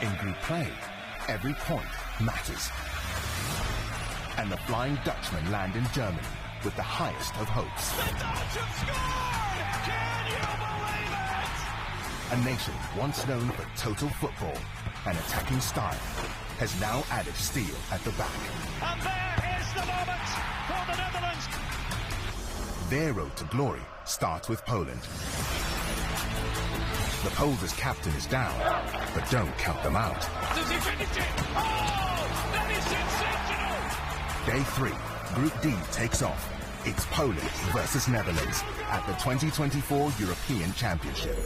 In group play, every point matters. And the Flying Dutchmen land in Germany with the highest of hopes. The Dutch have scored! Can you believe it? A nation once known for total football and attacking style has now added steel at the back. And there is the moment for the Netherlands. Their road to glory starts with Poland. The Poles' captain is down, but don't count them out. Does he finish it? Oh, that is sensational! Day 3, Group D takes off. It's Poland versus Netherlands at the 2024 European Championship.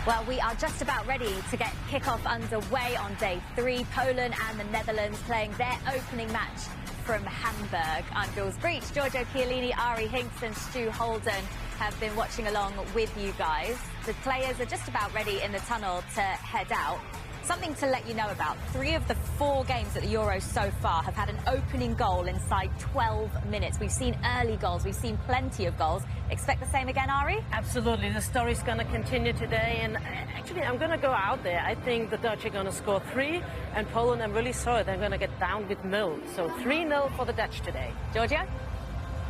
Well, we are just about ready to get kickoff underway on day 3. Poland and the Netherlands playing their opening match from Hamburg. I'm Jules Breach, Giorgio Chiellini, Ari Hinks and Stu Holden have been watching along with you guys. The players are just about ready in the tunnel to head out. Something to let you know about, 3 of the 4 games at the Euros so far have had an opening goal inside 12 minutes. We've seen early goals, we've seen plenty of goals. Expect the same again, Ari? Absolutely, the story's going to continue today, and actually I'm going to go out there. I think the Dutch are going to score 3, and Poland, I'm really sorry, they're going to get down with 0. So 3-0 for the Dutch today. Giorgio?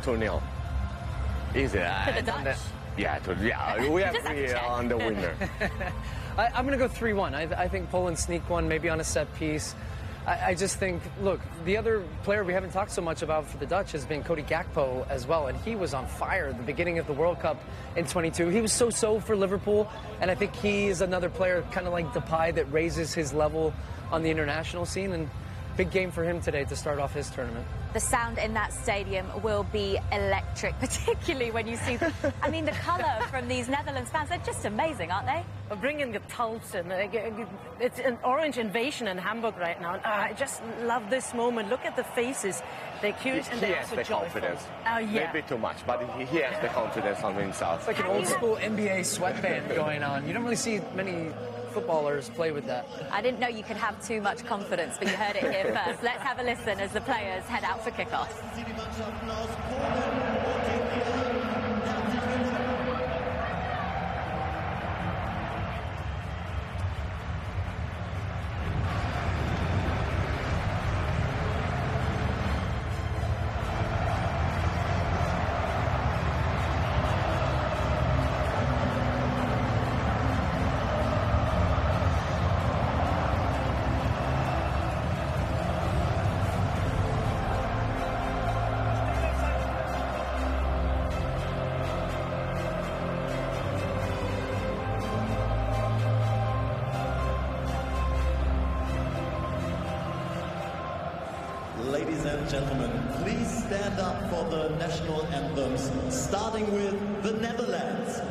2-0. Easy. To the Dutch? Yeah, we agree on the winner. I'm going to go 3-1. I think Poland sneak one, maybe on a set piece. I just think, look, the other player we haven't talked so much about for the Dutch has been Gakpo as well, and he was on fire at the beginning of the World Cup in 22. He was so for Liverpool, and I think he is another player kind of like Depay that raises his level on the international scene, and big game for him today to start off his tournament. The sound in that stadium will be electric, particularly when you see, I mean, the colour from these Netherlands fans, they're just amazing, aren't they? Bringing the tulps in. It's an orange invasion in Hamburg right now. I just love this moment. Look at the faces. They're cute and they're also joyful. Confidence. Yeah. Maybe too much, but he has the confidence on himself. It's like an old school NBA sweatband going on. You don't really see many footballers play with that. I didn't know you could have too much confidence, but you heard it here first. Let's have a listen as the players head out for kickoff. Ladies and gentlemen, please stand up for the national anthems, starting with the Netherlands.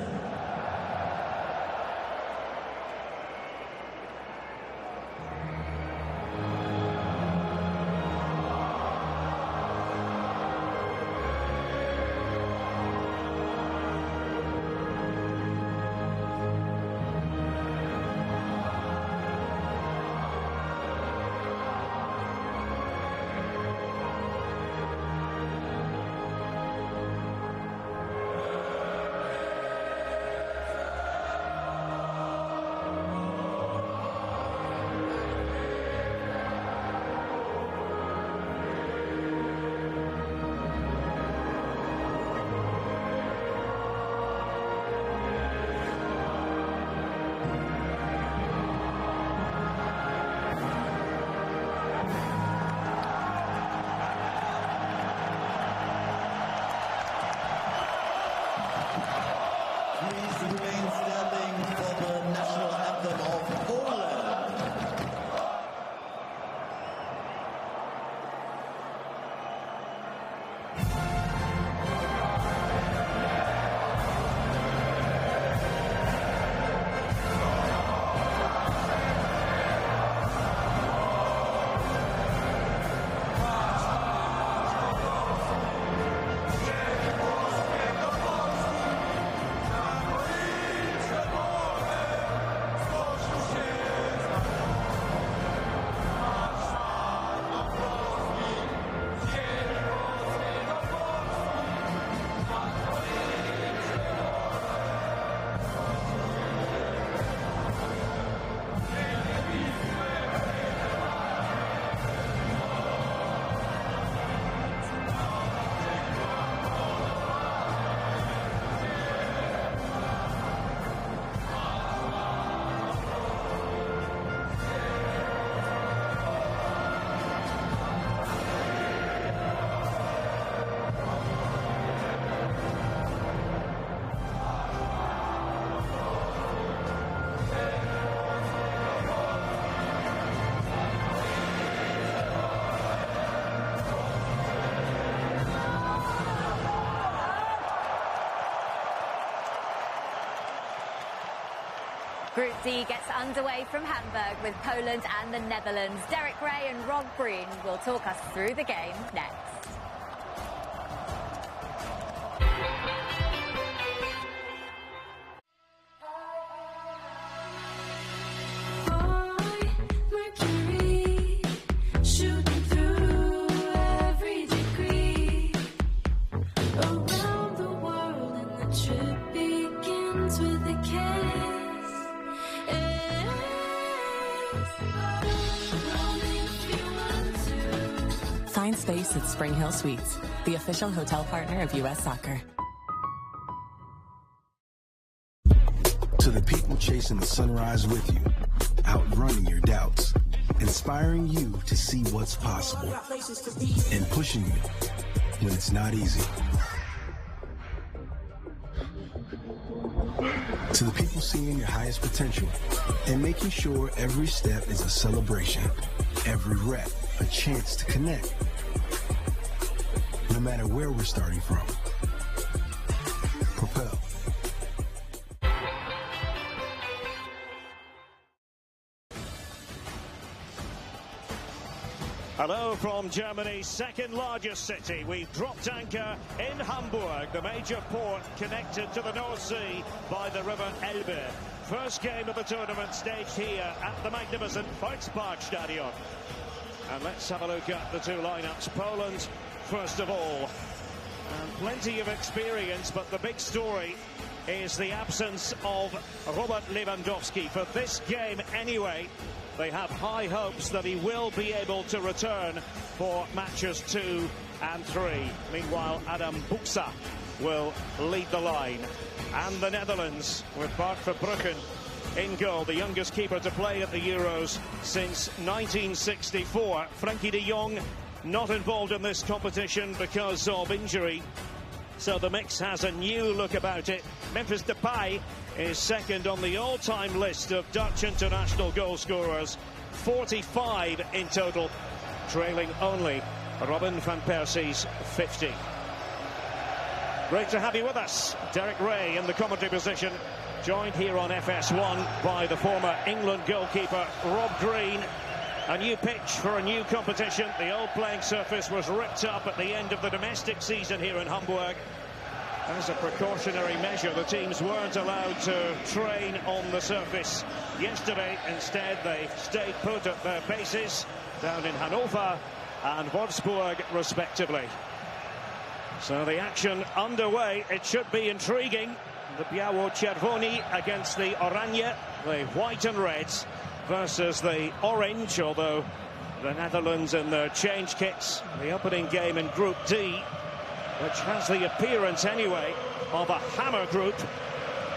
Group D gets underway from Hamburg with Poland and the Netherlands. Derek Ray and Rob Green will talk us through the game next. Find space at Spring Hill Suites, the official hotel partner of U.S. Soccer. To the people chasing the sunrise with you, outrunning your doubts, inspiring you to see what's possible, and pushing you when it's not easy. To the people seeing your highest potential and making sure every step is a celebration, every rep a chance to connect. No matter where we're starting from. Propel. Hello from Germany's second largest city. We've dropped anchor in Hamburg, the major port connected to the North Sea by the river Elbe. First game of the tournament staged here at the magnificent Volksparkstadion. And let's have a look at the two lineups. Poland, first of all. And plenty of experience, but the big story is the absence of Robert Lewandowski. For this game anyway, they have high hopes that he will be able to return for matches 2 and 3. Meanwhile, Adam Buksa will lead the line. And the Netherlands with Bart Verbruggen in goal, the youngest keeper to play at the Euros since 1964. Frankie de Jong not involved in this competition because of injury, so the mix has a new look about it. Memphis Depay is second on the all-time list of Dutch international goal scorers, 45 in total, trailing only Robin van Persie's 50. Great to have you with us. Derek Ray in the commentary position, joined here on FS1 by the former England goalkeeper Rob Green. A new pitch for a new competition. The old playing surface was ripped up at the end of the domestic season here in Hamburg. As a precautionary measure, the teams weren't allowed to train on the surface yesterday. Instead, they stayed put at their bases down in Hanover and Wolfsburg, respectively. So the action underway. It should be intriguing. The Biało-Czerwoni against the Oranje, the white and reds, versus the orange, although the Netherlands in their change kits. The opening game in Group D, which has the appearance anyway of a hammer group.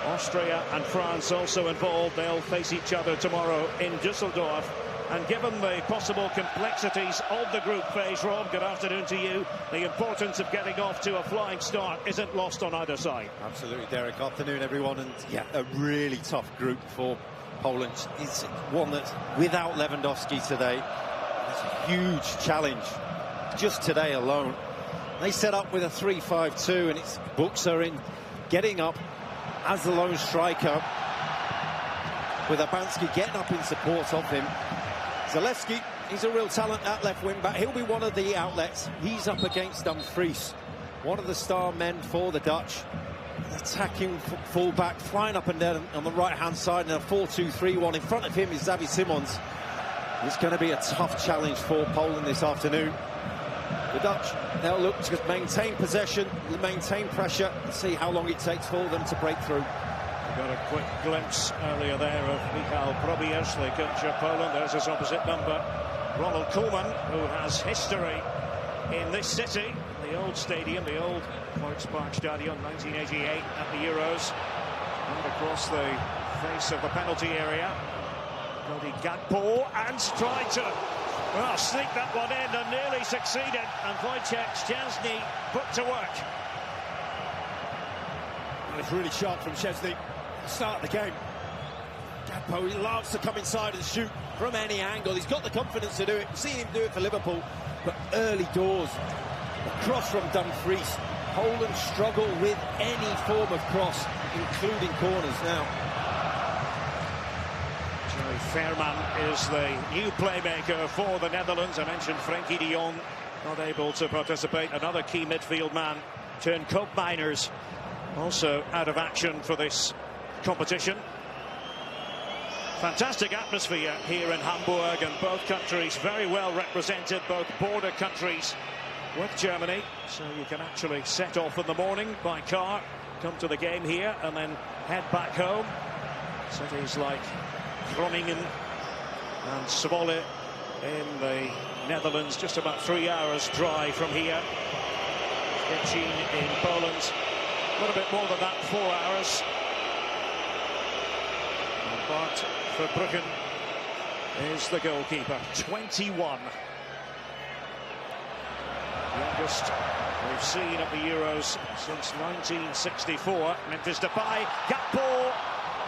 Austria and France also involved. They'll face each other tomorrow in Düsseldorf. And given the possible complexities of the group phase, Rob, good afternoon to you. The importance of getting off to a flying start isn't lost on either side. Absolutely, Derek. Afternoon, everyone. And yeah, a really tough group for Poland. It's one that's without Lewandowski today. It's a huge challenge just today alone. They set up with a 3-5-2, and it's Buksa in getting up as the lone striker, with Abanski getting up in support of him. Zalewski, he's a real talent at left wing back. He'll be one of the outlets. He's up against Dumfries, one of the star men for the Dutch. An attacking full-back, flying up and down on the right-hand side in a 4-2-3-1. In front of him is Xavi Simons. It's going to be a tough challenge for Poland this afternoon. The Dutch, they'll look to maintain possession, maintain pressure, and see how long it takes for them to break through. We got a quick glimpse earlier there of Michal Probierz, the coach of Poland. There's his opposite number, Ronald Koeman, who has history in this city, the old stadium, the old Volksparkstadion, 1988 at the Euros. And across the face of the penalty area, Cody Gakpo, and tried to sneak that one in and nearly succeeded. And Wojciech Szczęsny put to work. And it's really sharp from Szczęsny. Start the game. Gakpo, he loves to come inside and shoot from any angle. He's got the confidence to do it. We've seen him do it for Liverpool, but early doors. The cross from Dumfries. Poland struggle with any form of cross, including corners now. Veerman is the new playmaker for the Netherlands. I mentioned Frenkie de Jong not able to participate. Another key midfield man, turned Koopmeiners, also out of action for this competition. Fantastic atmosphere here in Hamburg, and both countries very well represented, both border countries with Germany. So you can actually set off in the morning by car, come to the game here, and then head back home. Cities like Groningen and Zwolle in the Netherlands, just about 3 hours drive from here. Szczecin in Poland, a little bit more than that, 4 hours. And Bart Verbruggen is the goalkeeper, 21. Youngest we've seen at the Euros since 1964. Memphis Depay, Gakpo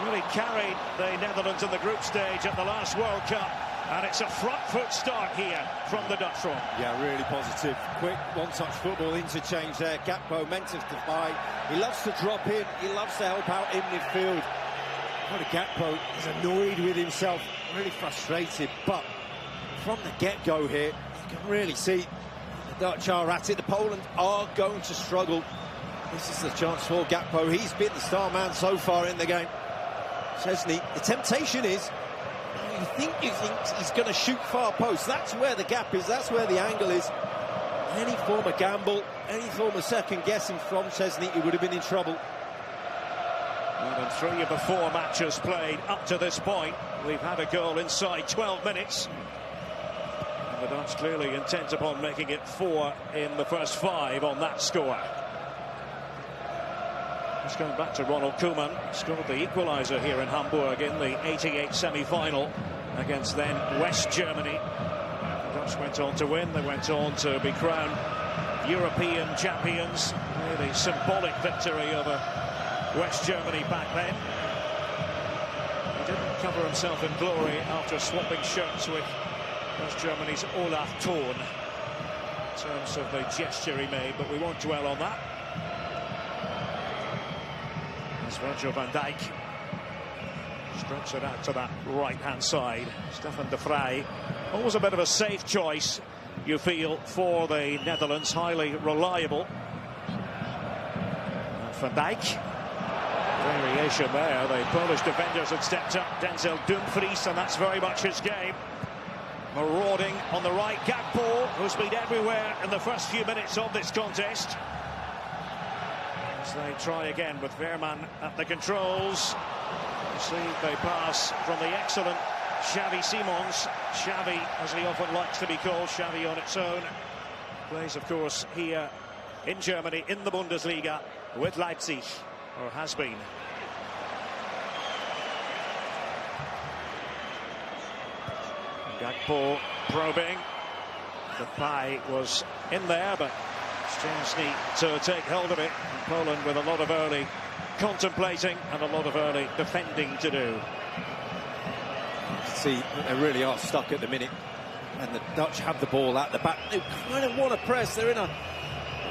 really carried the Netherlands in the group stage at the last World Cup, and it's a front foot start here from the Dutch front. Yeah, really positive. Quick one-touch football interchange there. Gakpo, Memphis Depay. He loves to drop in. He loves to help out in midfield. Gakpo is annoyed with himself, really frustrated, but from the get-go here, you can really see the Dutch are at it. The Poland are going to struggle. This is the chance for Gakpo. He's been the star man so far in the game. Szczesny, the temptation is, you think he's going to shoot far post. That's where the gap is, that's where the angle is. Any form of gamble, any form of second guessing from Szczesny, he would have been in trouble. More than 3 of the 4 matches played up to this point, we've had a goal inside 12 minutes. And the Dutch clearly intent upon making it 4 in the first 5 on that score. Just going back to Ronald Koeman, scored the equaliser here in Hamburg in the 88 semi-final against then West Germany. The Dutch went on to win, they went on to be crowned European champions. Really symbolic victory over West Germany back then. He didn't cover himself in glory after swapping shirts with West Germany's Olaf Thorn in terms of the gesture he made, but we won't dwell on that. As Virgil van Dijk stretches it out to that right-hand side. Stefan de Vrij, always a bit of a safe choice, you feel, for the Netherlands, highly reliable. And Van Dijk, variation there. The Polish defenders had stepped up. Denzel Dumfries, and that's very much his game. Marauding on the right, Gakpo, who's been everywhere in the first few minutes of this contest. As they try again with Veerman at the controls. Received a pass from the excellent Xavi Simons. Xavi, as he often likes to be called, Xavi on its own. Plays, of course, here in Germany, in the Bundesliga, with Leipzig, or has been. Gakpo probing. The pie was in there, but Szczesny to take hold of it. And Poland with a lot of early contemplating and a lot of early defending to do. See, they really are stuck at the minute, and the Dutch have the ball at the back. They kind of want to press. They're in a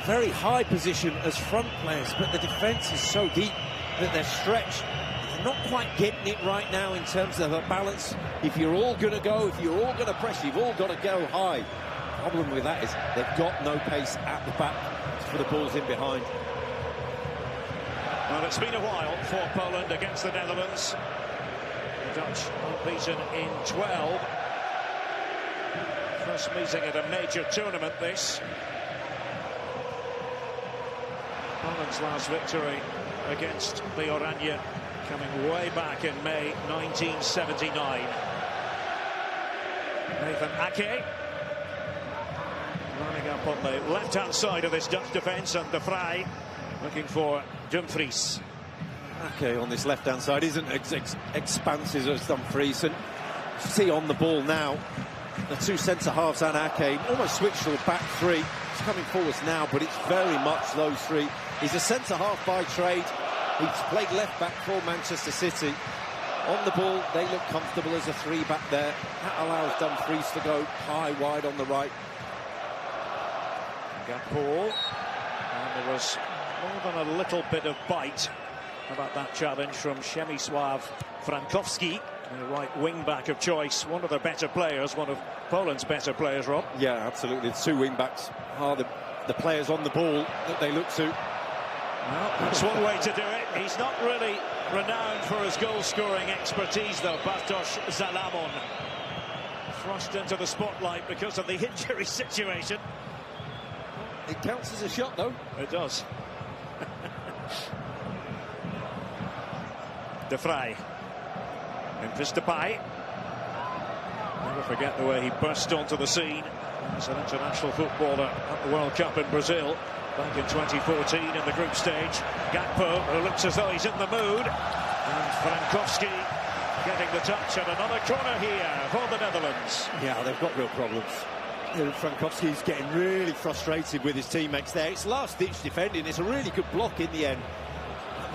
very high position as front players, but the defence is so deep that they're stretched. They're not quite getting it right now in terms of a balance. If you're all going to go, if you're all going to press, you've all got to go high. The problem with that is they've got no pace at the back for the balls in behind. Well, it's been a while for Poland against the Netherlands. The Dutch unbeaten in 12. First meeting at a major tournament, this. Poland's last victory against the Oranje coming way back in May 1979. Nathan Ake lining up on the left-hand side of this Dutch defence, and de Vrij looking for Dumfries. Ake on this left-hand side isn't expansive as Dumfries, and see on the ball now the two centre-halves and Ake almost switched to a back three. He's coming forwards now, but it's very much those three. He's a centre-half by trade. He's played left-back for Manchester City. On the ball, they look comfortable as a three back there. That allows Dumfries to go high, wide on the right. Gakpo, and there was more than a little bit of bite about that challenge from Przemysław Frankowski. The right wing-back of choice, one of the better players, one of Poland's better players, Rob. Yeah, absolutely. The two wing-backs are the players on the ball that they look to. Well, that's one way to do it. He's not really renowned for his goal-scoring expertise, though, Bartosz Zalamon. Thrust into the spotlight because of the injury situation. It counts as a shot, though. It does. De Vrij. Memphis Depay. Never forget the way he burst onto the scene as an international footballer at the World Cup in Brazil back in 2014 in the group stage. Gakpo, who looks as though he's in the mood, and Frankowski getting the touch at another corner here for the Netherlands. Yeah, they've got real problems. Frankowski's getting really frustrated with his teammates there. It's last-ditch defending. It's a really good block in the end.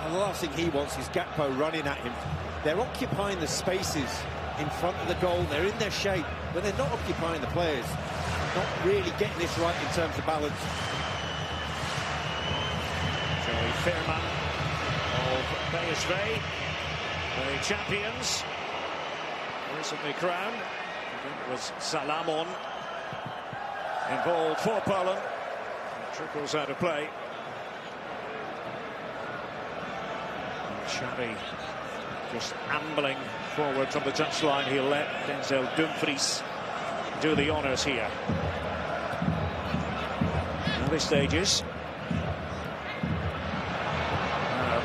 And the last thing he wants is Gakpo running at him. They're occupying the spaces in front of the goal. They're in their shape, but they're not occupying the players. Not really getting this right in terms of balance. Joey Veerman of PSV, the champions, recently crowned. It was Zalamon involved for Poland. It trickles out of play. Xavi just ambling forward from the touchline. He'll let Denzel Dumfries do the honours here. Early stages.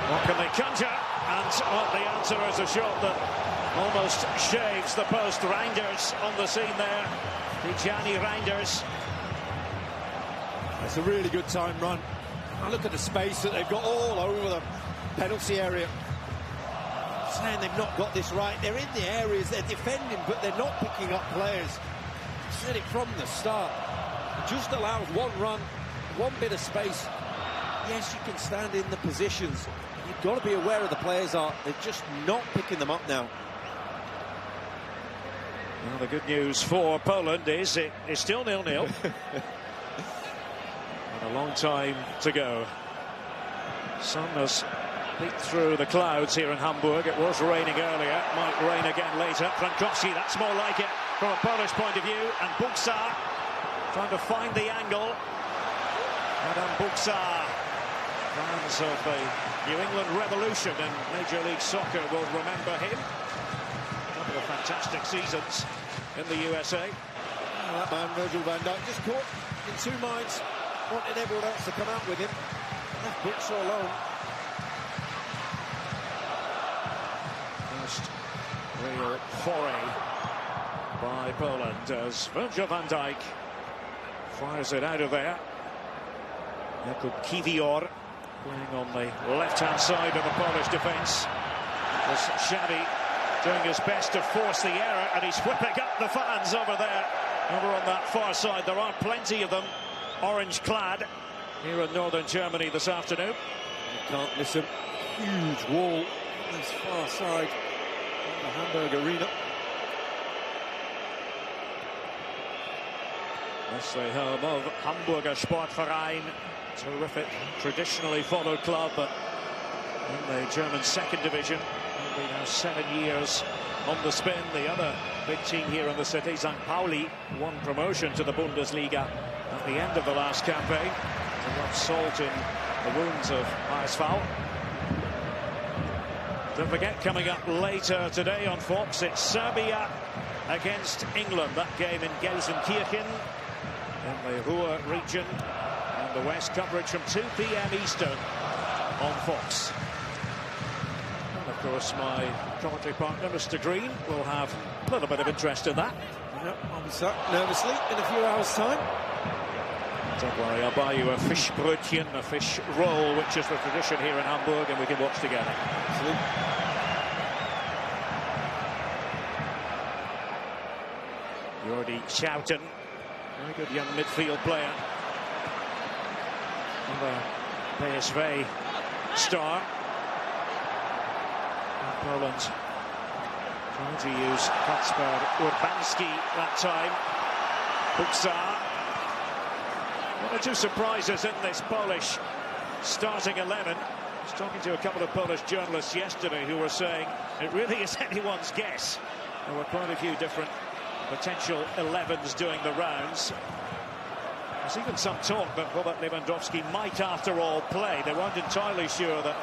What can they conjure? And the answer is a shot that almost shaves the post. Reinders on the scene there. Tijani Reinders. It's a really good time run. Now look at the space that they've got all over the penalty area. Saying they've not got this right. They're in the areas, they're defending, but they're not picking up players. I said it from the start. Just allows one run, one bit of space. Yes, you can stand in the positions. You've got to be aware of the players are. They're just not picking them up now. Well, the good news for Poland is it is still 0-0. And a long time to go. Sun has peeked through the clouds here in Hamburg. It was raining earlier, might rain again later. Frankowski, that's more like it from a Polish point of view. And Buksa trying to find the angle. Adam Buksa, fans of the New England Revolution and Major League Soccer will remember him. A couple of fantastic seasons in the USA. Oh, that man, Virgil van Dijk, just caught in two minds. Wanted everyone else to come out with him. Left Buksa alone. First real foray by Poland as Virgil van Dijk fires it out of there. Jakub Kiwior playing on the left-hand side of the Polish defence. As Xavi doing his best to force the error, and he's whipping up the fans over there. Over on that far side, there are plenty of them, orange-clad, here in northern Germany this afternoon. You can't miss him. Huge wall on this far side of the Hamburg arena. That's the home of Hamburger Sportverein. Terrific, traditionally followed club, but in the German second division. Only now 7 years on the spin. The other big team here in the city, St. Pauli, won promotion to the Bundesliga at the end of the last campaign. To rub salt in the wounds of HSV. Don't forget, coming up later today on Fox, it's Serbia against England. That game in Gelsenkirchen in the Ruhr region. And the West coverage from 2 p.m. Eastern on Fox. And of course, my commentary partner, Mr. Green, will have a little bit of interest in that. Yep, I'll be sat nervously in a few hours' time. Don't worry, I'll buy you a fish brötchen, a fish roll, which is the tradition here in Hamburg, and we can watch together. Absolutely. Jordi Schouten, very good young midfield player. Another PSV star. And Poland trying to use Kacper Urbanski that time. Buksa. One or two surprises in this Polish starting 11. was talking to a couple of Polish journalists yesterday who were saying it really is anyone's guess. There were quite a few different potential 11s doing the rounds. There's even some talk that Robert Lewandowski might, after all, play. They weren't entirely sure that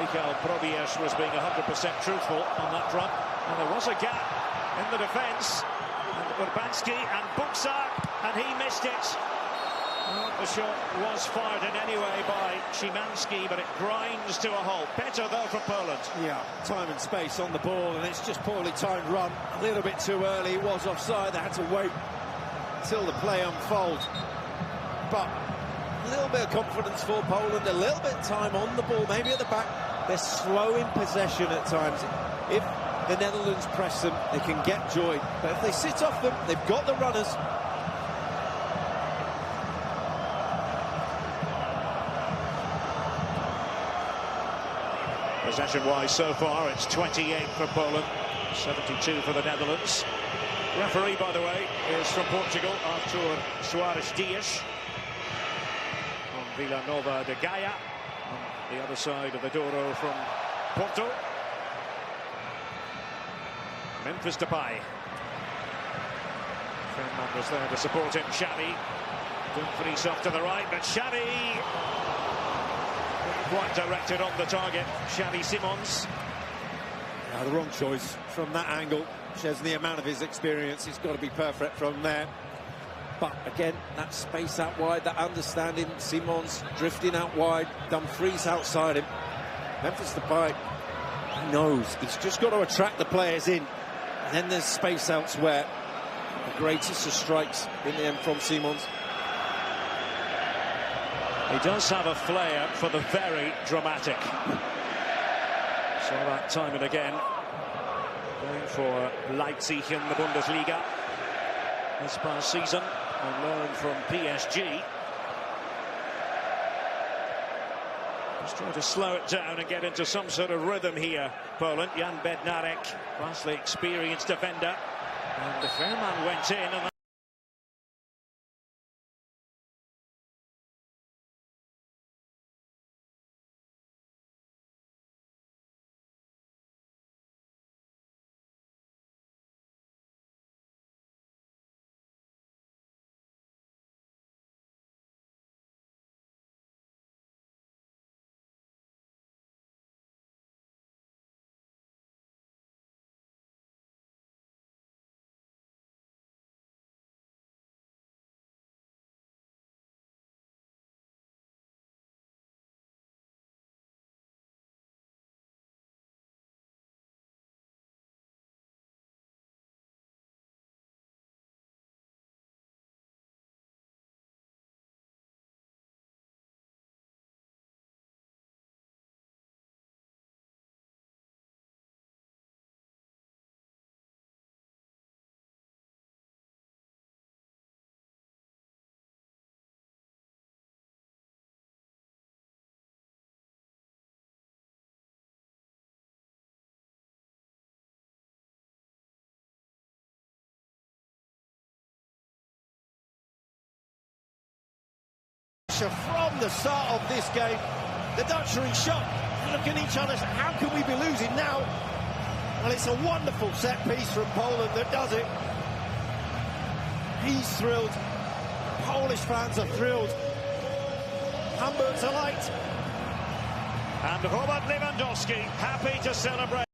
Michał Probierz was being 100% truthful on that front. And there was a gap in the defence. And Urbanski and Buksa, and he missed it. Well, the shot was fired in anyway by Szymanski, but it grinds to a halt. Better, though, from Poland. Yeah, time and space on the ball, and it's just poorly timed run. A little bit too early. It was offside. They had to wait until the play unfolds. But a little bit of confidence for Poland, a little bit of time on the ball, maybe at the back. They're slow in possession at times. If the Netherlands press them, they can get joy. But if they sit off them, they've got the runners. Possession-wise so far, it's 28 for Poland, 72 for the Netherlands. Referee, by the way, is from Portugal, Artur Soares Dias. From Vila Nova de Gaia, on the other side of the Douro from Porto. Memphis Depay. Fernand was there to support him. Xavi. Dumfries off to the right, but Xavi quite directed on the target. Xavi Simons. The wrong choice from that angle. Chesney, amount of his experience, he's got to be perfect from there. But again, that space out wide, that understanding. Simons drifting out wide, Dumfries outside him. Memphis Depay, he knows he's just got to attract the players in. And then there's space elsewhere. The greatest of strikes in the end from Simons. He does have a flair for the very dramatic. So that time and again, going for Leipzig in the Bundesliga this past season, on loan from PSG. Just trying to slow it down and get into some sort of rhythm here, Poland. Jan Bednarek, vastly experienced defender. And the Fernand went in. And from the start of this game, the Dutch are in shock. Look at each other. How can we be losing now? Well, it's a wonderful set piece from Poland that does it. He's thrilled. Polish fans are thrilled. Hamburg's alight. And Robert Lewandowski happy to celebrate.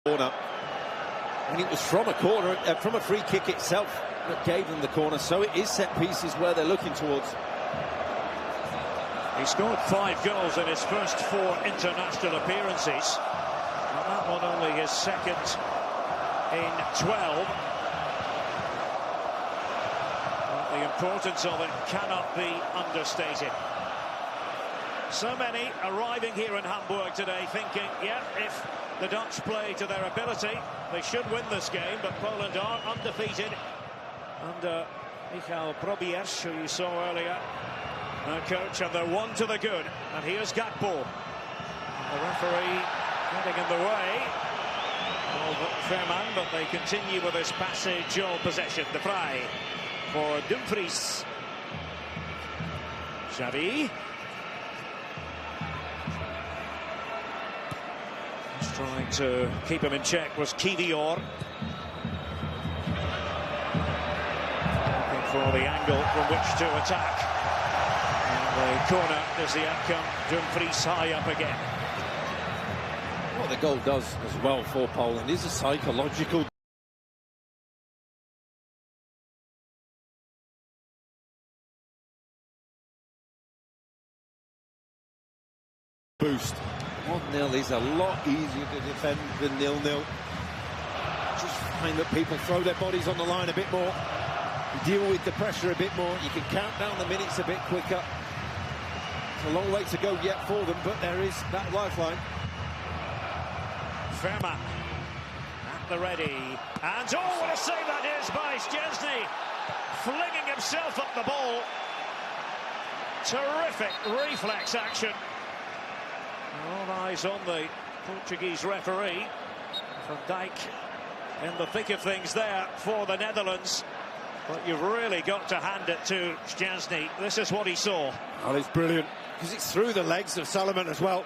Corner. And it was from a corner, from a free kick itself that gave them the corner. So it is set pieces where they're looking towards. He scored 5 goals in his first 4 international appearances. And that one only his second in 12. But the importance of it cannot be understated. So many arriving here in Hamburg today thinking, yeah, if the Dutch play to their ability, they should win this game, but Poland are undefeated under Michal Probierz, who you saw earlier, coach, and they're 1 to the good. And here's Gakpo. The referee getting in the way of Fairman, but they continue with this passage of possession. De Vrij for Dumfries. Xavi. Just trying to keep him in check was Kivior. Looking for the angle from which to attack. And the corner is the outcome. Dumfries high up again. What the goal does as well for Poland is a psychological boost. 1-0 is a lot easier to defend than 0-0. Just find that people throw their bodies on the line a bit more, deal with the pressure a bit more. You can count down the minutes a bit quicker. It's a long way to go yet for them, but there is that lifeline. Fairman at the ready, and oh, what a save that is by Szczęsny, flinging himself up the ball. Terrific reflex action. All eyes on the Portuguese referee. Van Dijk in the thick of things there for the Netherlands. But you've really got to hand it to Szczęsny. This is what he saw. Oh, it's brilliant, because it's through the legs of Salomon as well.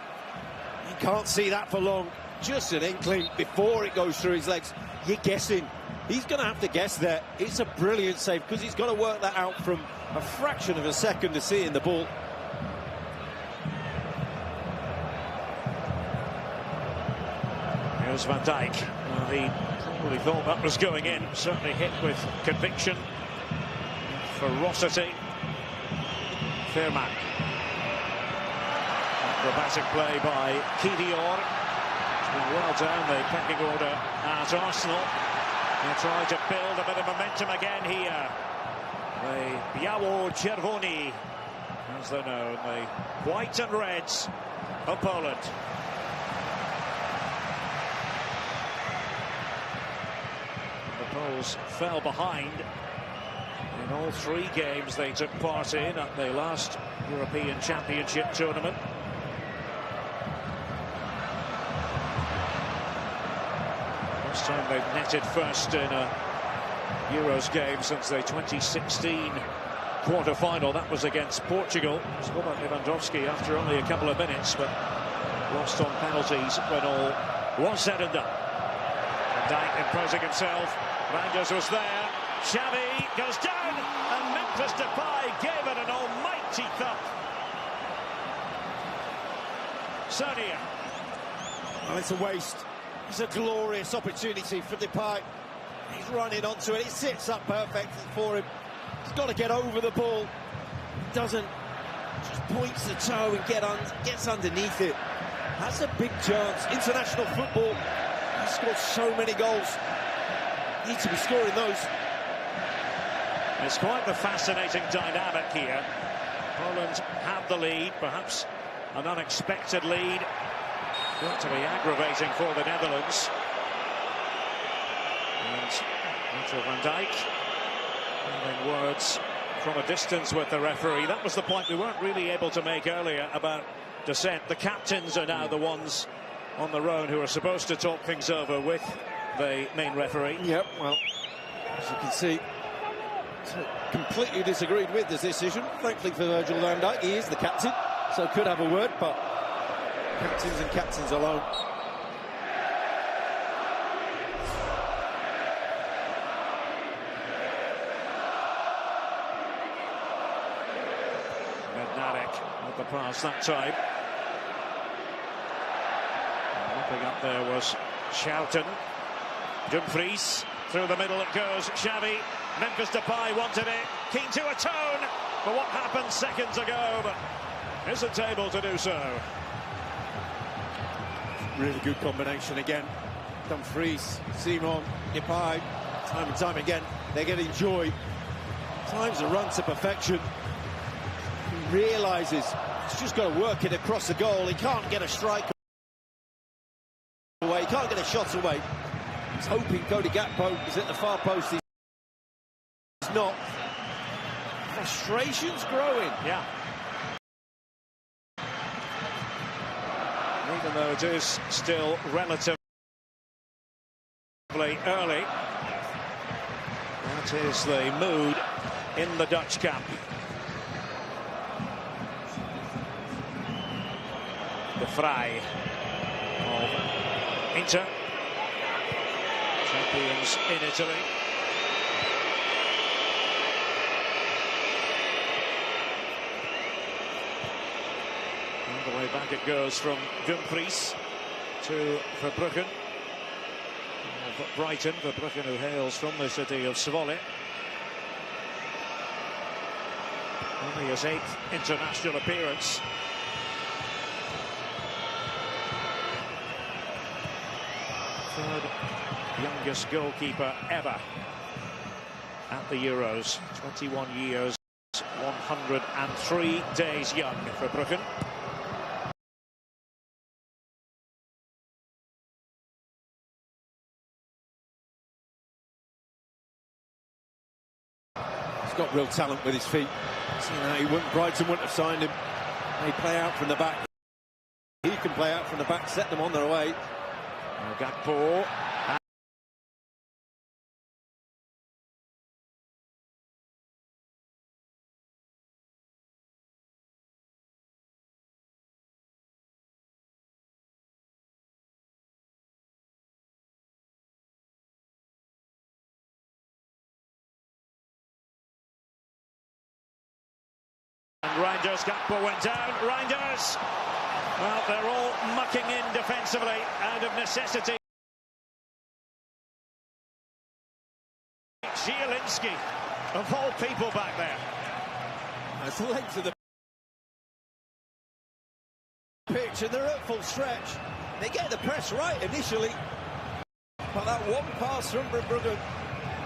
You can't see that for long. Just an inkling before it goes through his legs. You're guessing. He's going to have to guess there. It's a brilliant save, because he's got to work that out from a fraction of a second to see in the ball. Here's Van Dijk. He probably thought that was going in. Certainly hit with conviction, ferocity. Fairman. Acrobatic play by Kivior. Well down the pecking order at Arsenal. They try to build a bit of momentum again here. The Biało-Czerwoni, as they're known, the white and reds of Poland. The Poles fell behind in all 3 games they took part in at the last European Championship tournament. Last time they've netted first in a Euros game since the 2016 quarter-final. That was against Portugal. Robert Lewandowski after only a couple of minutes, but lost on penalties when all was said and done. Van Dijk imposing himself. Rangers was there. Xavi goes down, and Memphis Depay gave it an almighty thump. Sonia. Oh, it's a waste. It's a glorious opportunity for Depay. He's running onto it. It sits up perfectly for him. He's got to get over the ball. He doesn't. Just points the toe and gets underneath it. That's a big chance. International football. He's scored so many goals. Needs to be scoring those. It's quite the fascinating dynamic here. Poland have the lead, perhaps an unexpected lead. Got to be aggravating for the Netherlands. And Van Dijk having words from a distance with the referee. That was the point we weren't really able to make earlier about dissent. The captains are now the ones on their own who are supposed to talk things over with the main referee. Yep, well, as you can see, completely disagreed with this decision. Thankfully for Virgil van Dijk, he is the captain, so could have a word, but captains and captains alone. Bednarek with the pass that time. Mopping up there was Schouten. Dumfries, through the middle it goes. Xavi, Memphis Depay wanted it. Keen to atone for what happened seconds ago, but isn't able to do so. Really good combination again. Dumfries, Simon, Depay, time and time again, they're getting joy. Times a run to perfection. He realises he's just got to work it across the goal. He can't get a strike away, he can't get a shot away. He's hoping Cody Gakpo is at the far post. He's not. Frustration's growing. Yeah. Even though it is still relatively early, that is the mood in the Dutch camp. The Vrij of Inter, champions in Italy. All the way back it goes from Dumfries to Verbruggen. Brighton, Verbruggen, who hails from the city of Zwolle. Only his 8th international appearance. Third youngest goalkeeper ever at the Euros. 21 years, 103 days young for Verbruggen. He's got real talent with his feet. Brighton wouldn't have signed him. They play out from the back. He can play out from the back, set them on their way. Now Gakpo. And Reinders, Gakpo went down. Reinders. Well, they're all mucking in defensively out of necessity. Zielinski, of all people back there. That's the length of the pitch, and they're at full stretch. They get the press right initially, but that one pass from Verbruggen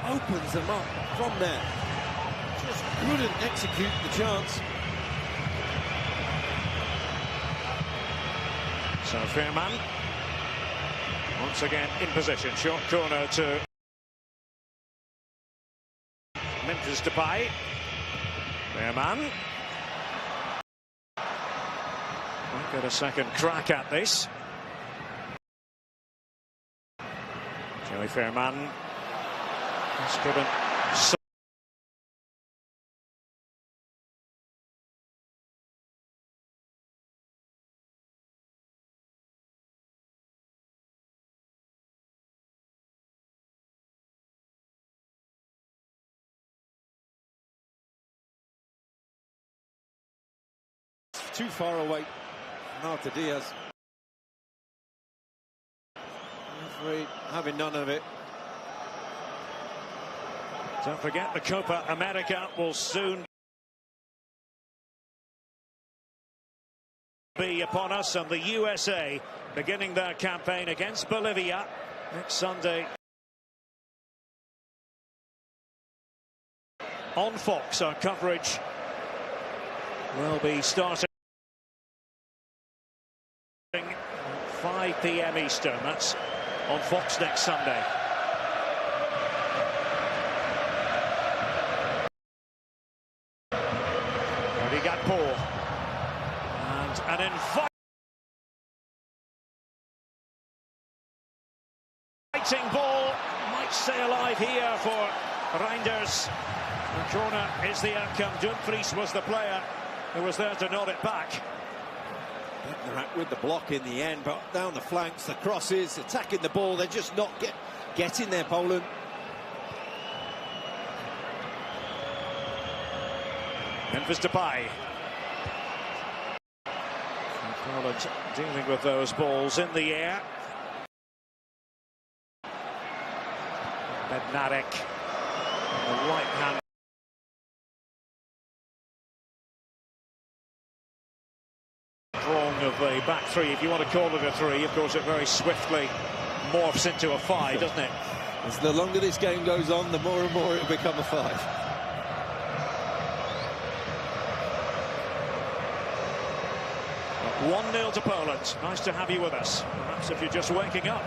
opens them up from there. Just couldn't execute the chance. So Veerman once again in possession. Short corner to Memphis Depay. Veerman might get a second crack at this. Joey Veerman has given too far away. Now to Diaz. Referee having none of it. Don't forget the Copa America will soon be upon us, and the USA beginning their campaign against Bolivia next Sunday on Fox. Our coverage will be starting 5 p.m. Eastern. That's on Fox next Sunday. Cody Gakpo. And an inviting ball might stay alive here for Reinders. The corner is the outcome. Dumfries was the player who was there to nod it back. With the block in the end, but down the flanks, the crosses, attacking the ball, they're just not getting there, Poland. Memphis Depay. Poland dealing with those balls in the air. Bednarek, the right hand. of the back three, if you want to call it a three. Of course, it very swiftly morphs into a five, doesn't it? As the longer this game goes on, the more and more it'll become a five. Up 1-0 to Poland. Nice to have you with us. Perhaps if you're just waking up.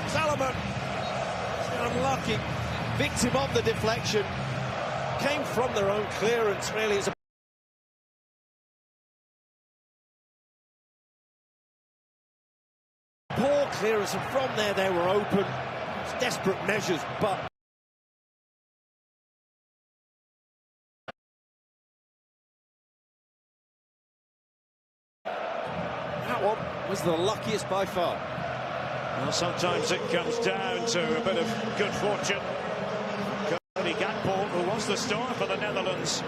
Salomon, unlucky, victim of the deflection, came from their own clearance, really. As a poor clearance, and from there they were open. It's desperate measures, but that one was the luckiest by far. Well, sometimes it comes down to a bit of good fortune. Gakpo, who was the star for the Netherlands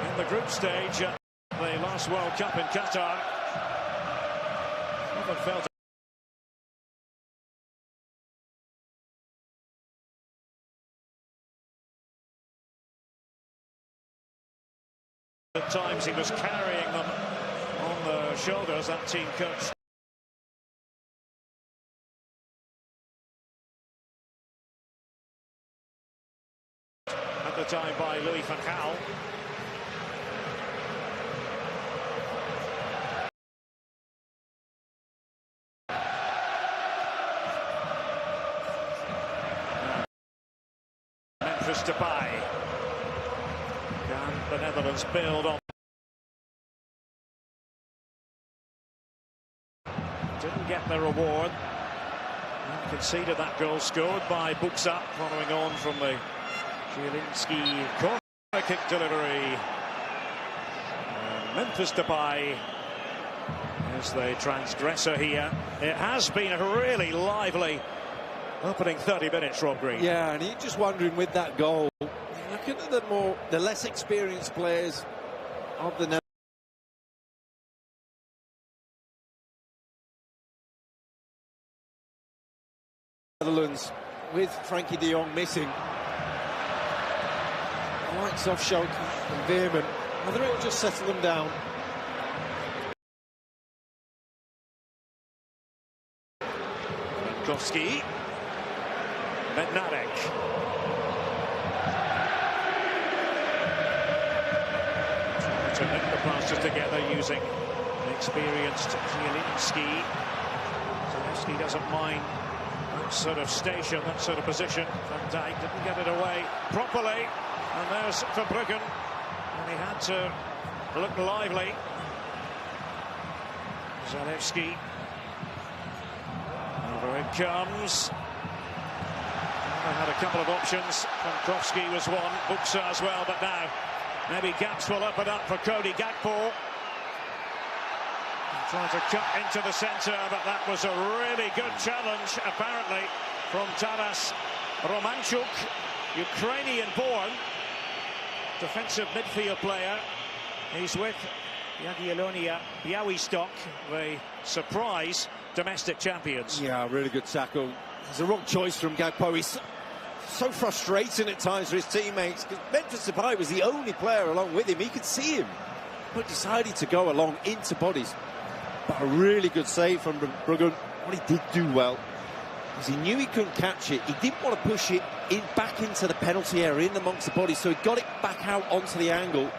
in the group stage at the last World Cup in Qatar. Haven't felt at times he was carrying them on the shoulders, that team coach. At the time by Louis van Gaal. Memphis Depay. Can the Netherlands build on? Didn't get the reward. And conceded that goal scored by buildup, following on from the Zielinski corner kick delivery. Memphis Depay is the transgressor here. It has been a really lively opening 30 minutes, Rob Green. Yeah, and you're just wondering with that goal, looking at the less experienced players of the Netherlands, with Frankie de Jong missing. Likes off Schalke and Veerman. Whether it will just settle them down. Frankowski. Bednarek. To knit the passes together using the experienced Zielinski. Zielinski doesn't mind that sort of station, that sort of position. Van Dijk didn't get it away properly. And there's Verbruggen, and he had to look lively. Zalewski. Over it comes. They had a couple of options. Frankowski was one, Buxa as well, but now maybe gaps will open up for Cody Gakpo. Trying to cut into the centre, but that was a really good challenge, apparently, from Taras Romanchuk, Ukrainian-born defensive midfield player. He's with Jagiellonia Białystok, the surprise domestic champions. Yeah, really good tackle. It's a wrong choice from Gakpo. He's so frustrating at times for his teammates, because Memphis Depay was the only player along with him. He could see him, but decided to go along into bodies. But a really good save from Bruggen. What he did do well is he knew he couldn't catch it. He didn't want to push it back into the penalty area, in amongst the bodies, so he got it back out onto the angle.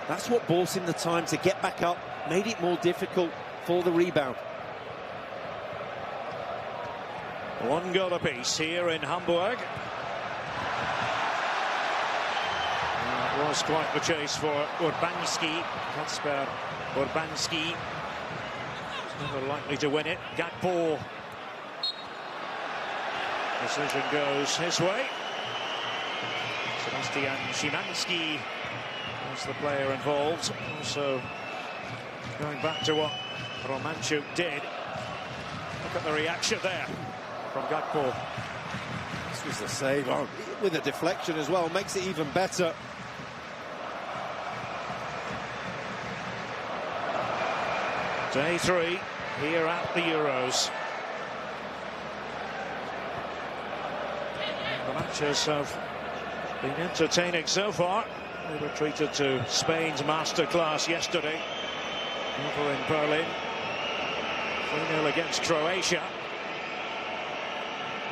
That's what bought him the time to get back up, made it more difficult for the rebound. One goal apiece here in Hamburg. It was quite the chase for Urbanski. Kacper Urbanski. Never likely to win it. Gakpo. Decision goes his way. Sebastian Szymanski was the player involved. Also going back to what Romanchuk did. Look at the reaction there from Gakpo. This was the save with a deflection as well, makes it even better. Day 3 here at the Euros. The matches have been entertaining so far. They were treated to Spain's masterclass yesterday over in Berlin. 3-0 against Croatia.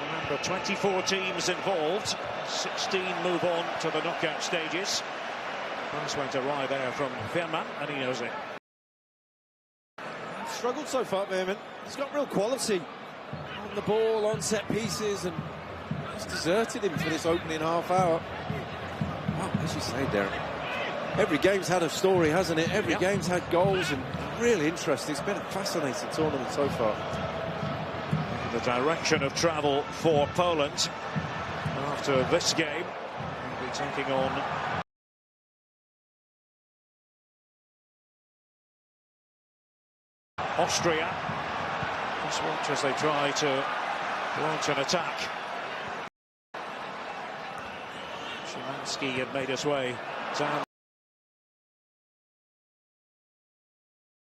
Remember, 24 teams involved. 16 move on to the knockout stages. Pass went awry there from Veerman, and he knows it. Struggled so far, Veerman. He's got real quality on the ball, on set pieces, and just deserted him for this opening half hour. Wow, as you say, Derek, every game's had a story, hasn't it? Every game's had goals, and really interesting. It's been a fascinating tournament so far. The direction of travel for Poland after this game. We'll be taking on Austria. Let's watch as they try to launch an attack. Szymanski had made his way down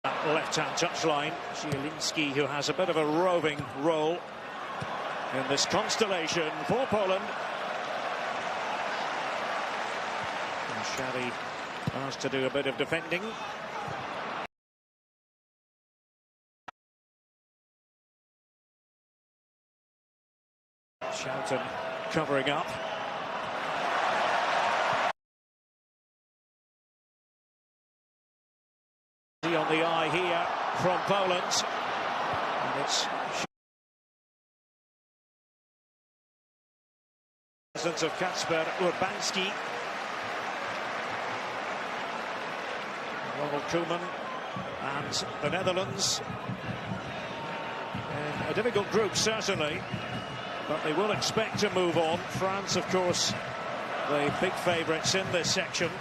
that left-hand touchline. Zielinski, who has a bit of a roving role in this constellation for Poland. And Shadi asked to do a bit of defending. Schouten covering up. On the eye here from Poland. And it's presence of Kacper Urbanski. Ronald Koeman and the Netherlands. In a difficult group, certainly. But they will expect to move on. France, of course, the big favourites in this section.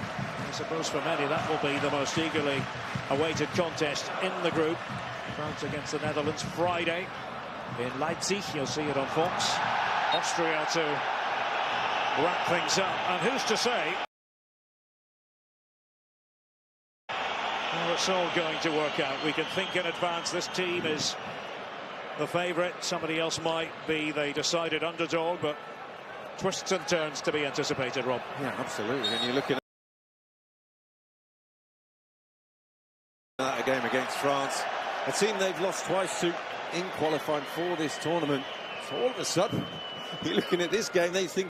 I suppose for many that will be the most eagerly awaited contest in the group. France against the Netherlands Friday in Leipzig. You'll see it on Fox. Austria to wrap things up. And who's to say how it's all going to work out? We can think in advance this team is the favourite. Somebody else might be the decided underdog, but twists and turns to be anticipated, Rob. Yeah, absolutely. And you're looking at that game against France, a team they've lost twice to in qualifying for this tournament. So all of a sudden, you're looking at this game, they think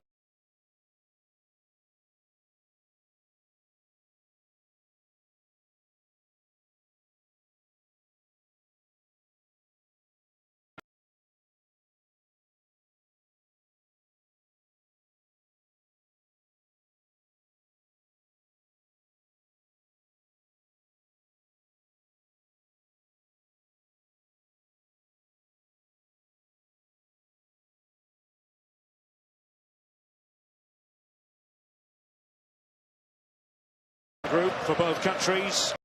group for both countries.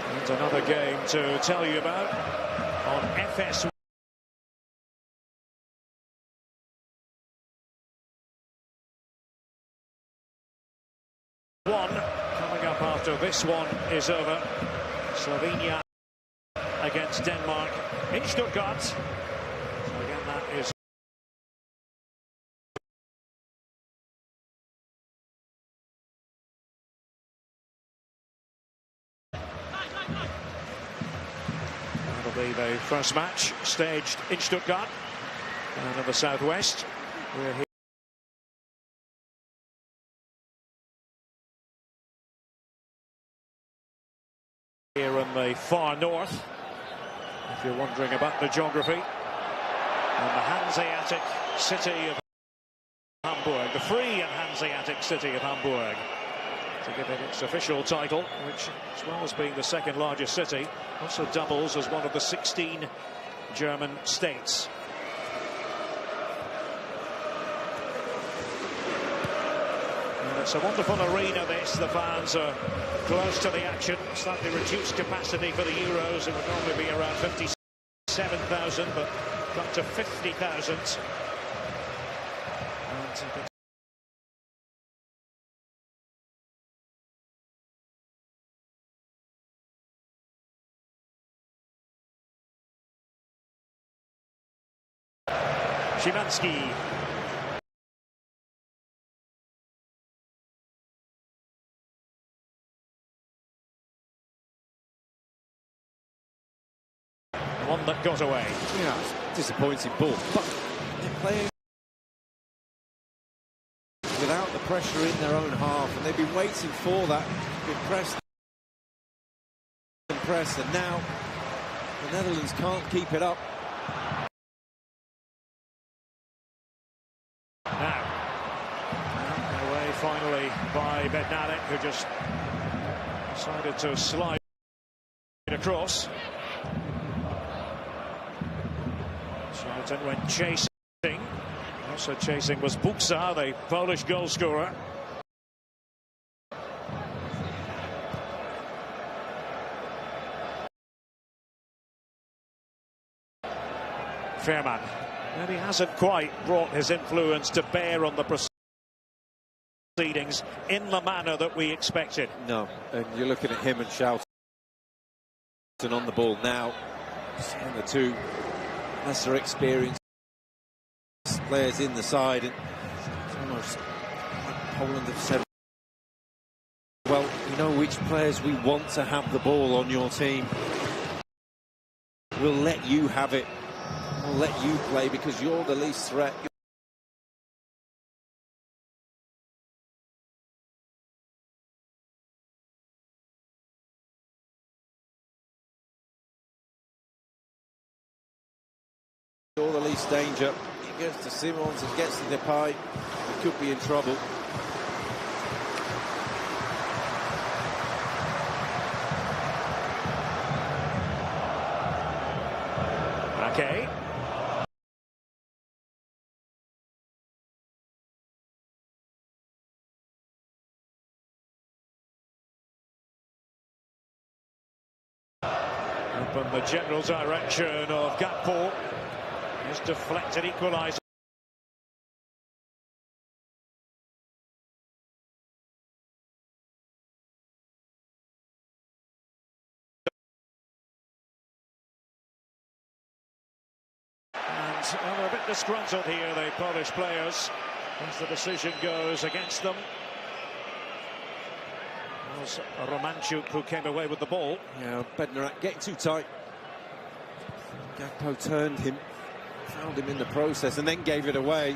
And another game to tell you about on FS1. up after this one is over. Slovenia against Denmark in Stuttgart. So again, that is that'll be the first match staged in Stuttgart and in the southwest. We're here in the far north, if you're wondering about the geography, and the Hanseatic city of Hamburg, the free and Hanseatic city of Hamburg, to give it its official title, which, as well as being the second largest city, also doubles as one of the 16 German states. And it's a wonderful arena, this. The fans are close to the action. Slightly reduced capacity for the Euros. It would normally be around 57,000, but got to 50,000. Szymanski. One that got away. Yeah, disappointing ball, but they're playing without the pressure in their own half, and they've been waiting for that. Been pressed and pressed, and now the Netherlands can't keep it up. Now, away finally by Bednarek, who just decided to slide across. Charlton went chasing. Also chasing was Buksa, the Polish goal scorer. Fairman. And he hasn't quite brought his influence to bear on the proceedings in the manner that we expected. No, and you're looking at him and Charlton on the ball now. And the two lesser experienced players in the side, and it's almost like Poland have said, well, you know which players we want to have the ball on your team. We'll let you have it. We'll let you play because you're the least threat. You're the least danger. He gets to Simons and gets to Depay. He could be in trouble. Okay. Up in the general direction of Gakpo. His deflected equaliser. And they're a bit disgruntled here, the Polish players, as the decision goes against them. It was Romanchuk who came away with the ball. Yeah, Bednarek getting too tight. Gakpo turned him, found him in the process, and then gave it away.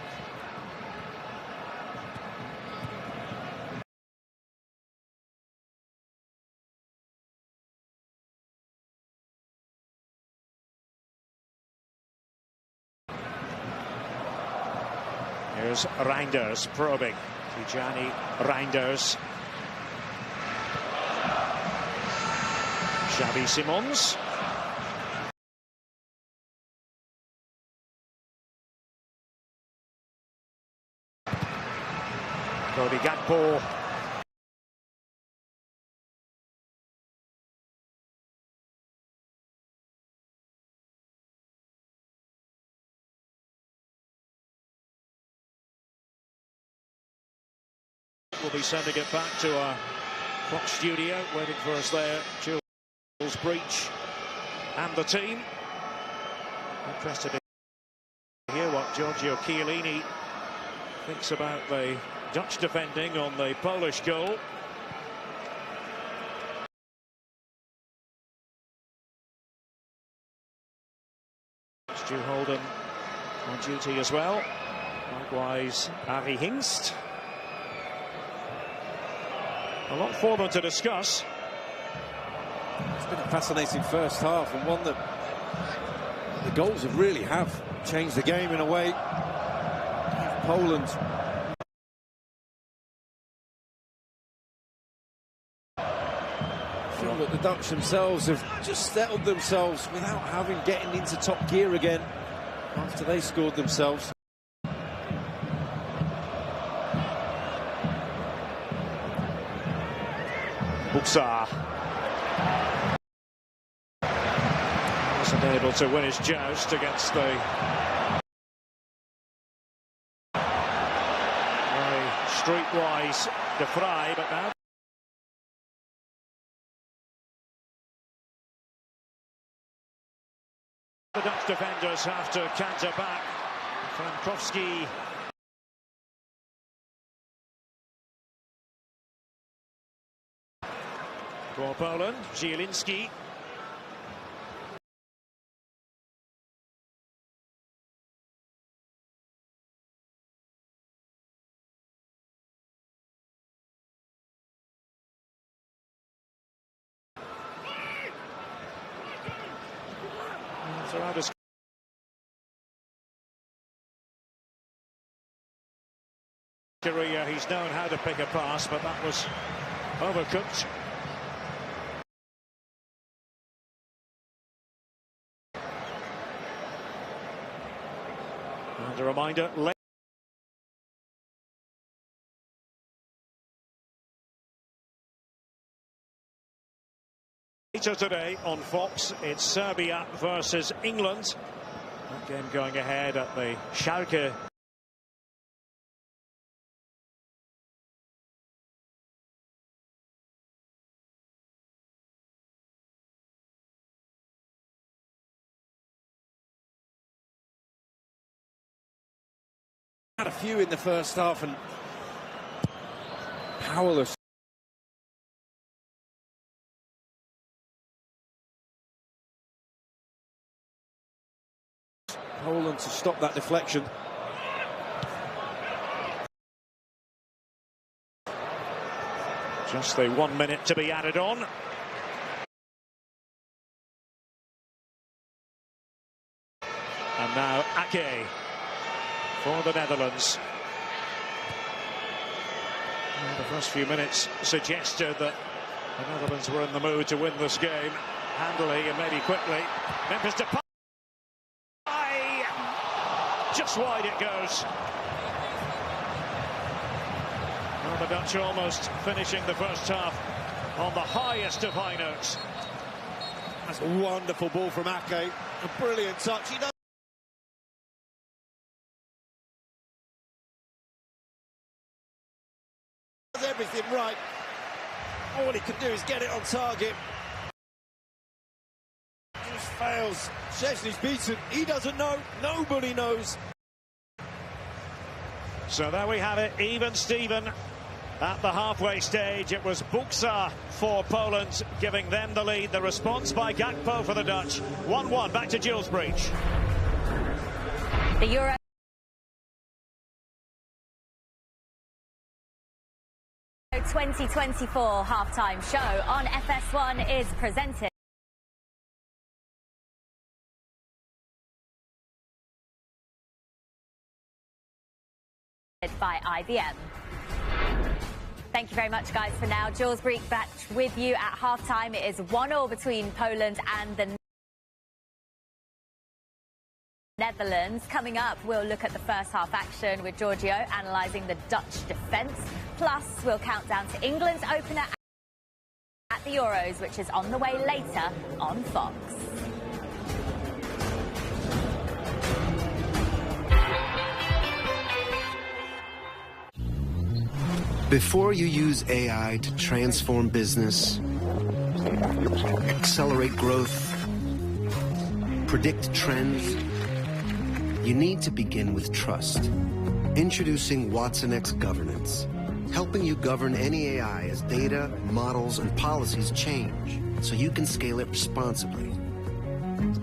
Here's Reinders probing. Tijani Reinders. Xavi Simons. Cody Gakpo. We'll be sending it back to a Fox Studio waiting for us there. Jules Breach and the team. Interested to hear what Giorgio Chiellini thinks about the Dutch defending on the Polish goal. Stu Holden on duty as well. Likewise, Arie Hingst. A lot for them to discuss. It's been a fascinating first half, and one that the goals really have changed the game in a way. Poland feel that the Dutch themselves have just settled themselves without getting into top gear again after they scored themselves. Buxa wasn't able to win his joust against the very streetwise De Vrij, but now the Dutch defenders have to canter back. Frankowski for Poland. Zielinski. Around career, he's known how to pick a pass, but that was overcooked. And a reminder, later today on Fox, it's Serbia versus England. That game going ahead at the Schalke . Had a few in the first half and powerless. Poland to stop that deflection. Just the 1 minute to be added on. And now Ake for the Netherlands. Well, the first few minutes suggested that the Netherlands were in the mood to win this game handily and maybe quickly. Memphis Depay. Just wide it goes. Well, the Dutch almost finishing the first half on the highest of high notes. That's a wonderful ball from Ake. A brilliant touch. He does everything right. All he can do is get it on target. Just fails. Szczesny's beaten. He doesn't know. Nobody knows. So there we have it, even Steven at the halfway stage. It was Buxa for Poland, giving them the lead. The response by Gakpo for the Dutch. 1-1, back to Jules Breach. The Euro 2024 halftime show on FS1 is presented by IBM. Thank you very much, guys, for now. Jules Breach back with you at halftime. It is 1-1 between Poland and the Netherlands. Coming up, we'll look at the first half action with Giorgio analysing the Dutch defence. Plus, we'll count down to England's opener at the Euros, which is on the way later on Fox. Before you use AI to transform business, accelerate growth, predict trends, you need to begin with trust. Introducing Watson X Governance, helping you govern any AI as data, models, and policies change, so you can scale it responsibly.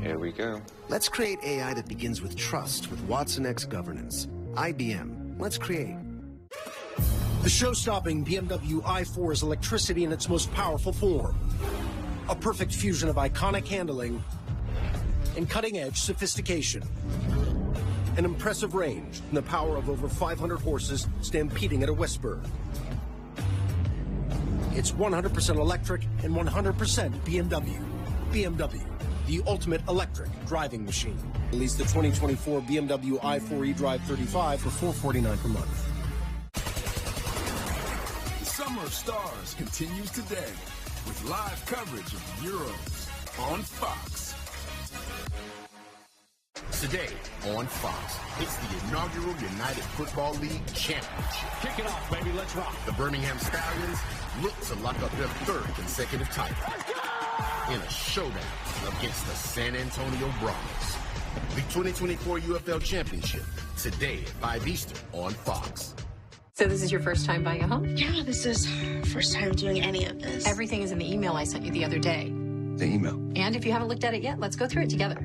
Here we go. Let's create AI that begins with trust with Watson X Governance. IBM, let's create. The show-stopping BMW i4 is electricity in its most powerful form. A perfect fusion of iconic handling and cutting-edge sophistication. An impressive range and the power of over 500 horses stampeding at a whisper. It's 100% electric and 100% BMW. BMW, the ultimate electric driving machine. Release the 2024 BMW i4 eDrive 35 for $449 per month. The Summer of Stars continues today with live coverage of the Euros on Fox. Today on Fox, it's the inaugural United Football League Championship. Kick it off, baby. Let's rock. The Birmingham Stallions look to lock up their third consecutive title in a showdown against the San Antonio Brahmas. The 2024 UFL Championship, today at 5 Eastern on Fox. So this is your first time buying a home? Yeah, this is first time doing any of this. Everything is in the email I sent you the other day. The email? And if you haven't looked at it yet, let's go through it together.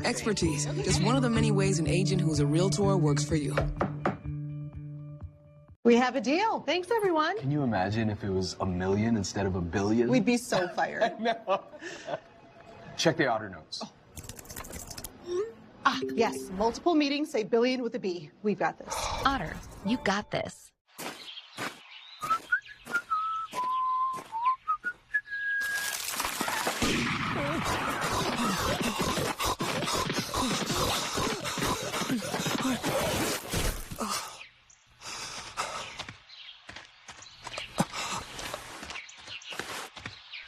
Expertise. Just one of the many ways an agent who's a realtor works for you. We have a deal. Thanks, everyone. Can you imagine if it was $1 million instead of $1 billion? We'd be so fired. No. Check the outer notes. Ah, yes. Multiple meetings say billion with a B. We've got this. Otter, you got this.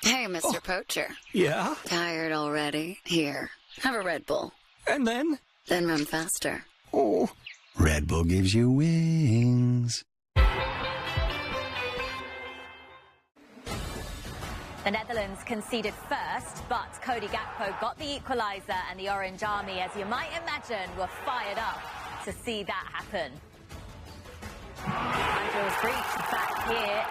Hey, Mr. Poacher. Yeah? Tired already? Here, have a Red Bull. And then? Then run faster. Oh. Red Bull gives you wings. The Netherlands conceded first, but Cody Gakpo got the equaliser, and the Orange Army, as you might imagine, were fired up to see that happen. Angel's breach back here.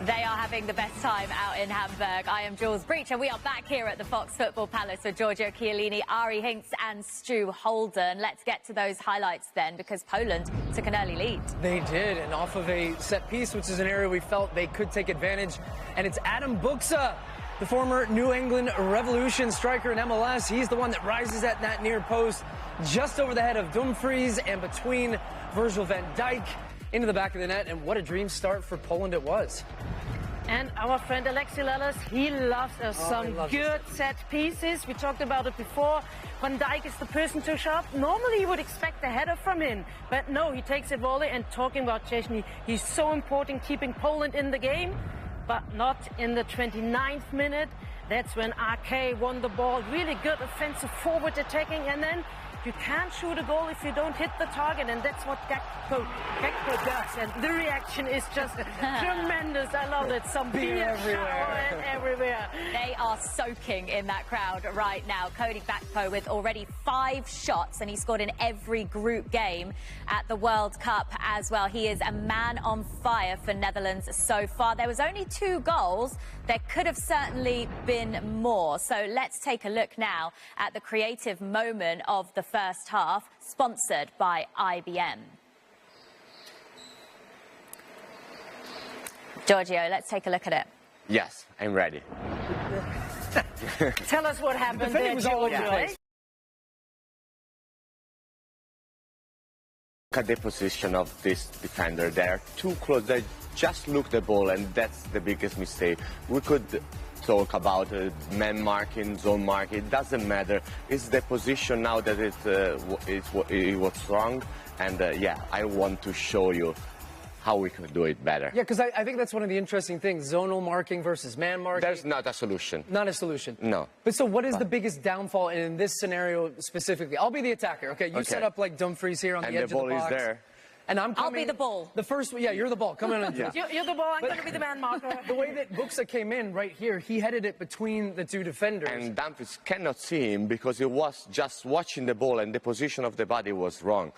They are having the best time out in Hamburg. I am Jules Breach, and we are back here at the Fox Football Palace with Giorgio Chiellini, Ari Hinks and Stu Holden. Let's get to those highlights then, because Poland took an early lead. They did, and off of a set piece, which is an area we felt they could take advantage. And it's Adam Buksa, the former New England Revolution striker in MLS. He's the one that rises at that near post, just over the head of Dumfries and between Virgil van Dijk into the back of the net. And what a dream start for Poland it was. And our friend Alexi Lalas, he loves some good set pieces. We talked about it before. Van Dijk is the person to shove. Normally you would expect a header from him, but no, he takes a volley. And talking about Szczesny, he's so important keeping Poland in the game, but not in the 29th minute. That's when RK won the ball. Really good offensive forward attacking, and then you can't shoot a goal if you don't hit the target, and that's what Gakpo does. And the reaction is just tremendous. I love it. Some beer everywhere. They are soaking in that crowd right now. Cody Gakpo with already 5 shots, and he scored in every group game at the World Cup as well. He is a man on fire for Netherlands so far. There was only 2 goals. There could have certainly been more. So let's take a look now at the creative moment of the first half, sponsored by IBM. Giorgio, let's take a look at it. Yes, I'm ready. Tell us what happened there, Giorgio. Look at the position of this defender. They are too close. They just look the ball, and that's the biggest mistake. We could talk about man marking, zone marking. It doesn't matter. It's the position now that it was wrong. And yeah, I want to show you how we could do it better. Yeah, because I think that's one of the interesting things, zonal marking versus man marking. There's not a solution. Not a solution. No. But so what is the biggest downfall in this scenario specifically? I'll be the attacker, okay? You set up like Dumfries here on the edge of the box. And the ball is there. And I'm coming. I'll be the ball. The first, yeah, you're the ball. Come in. Yeah. You're the ball. I'm going to be the man marker. The way that Buxa came in right here, he headed it between the two defenders. And Dumfries cannot see him because he was just watching the ball and the position of the body was wrong.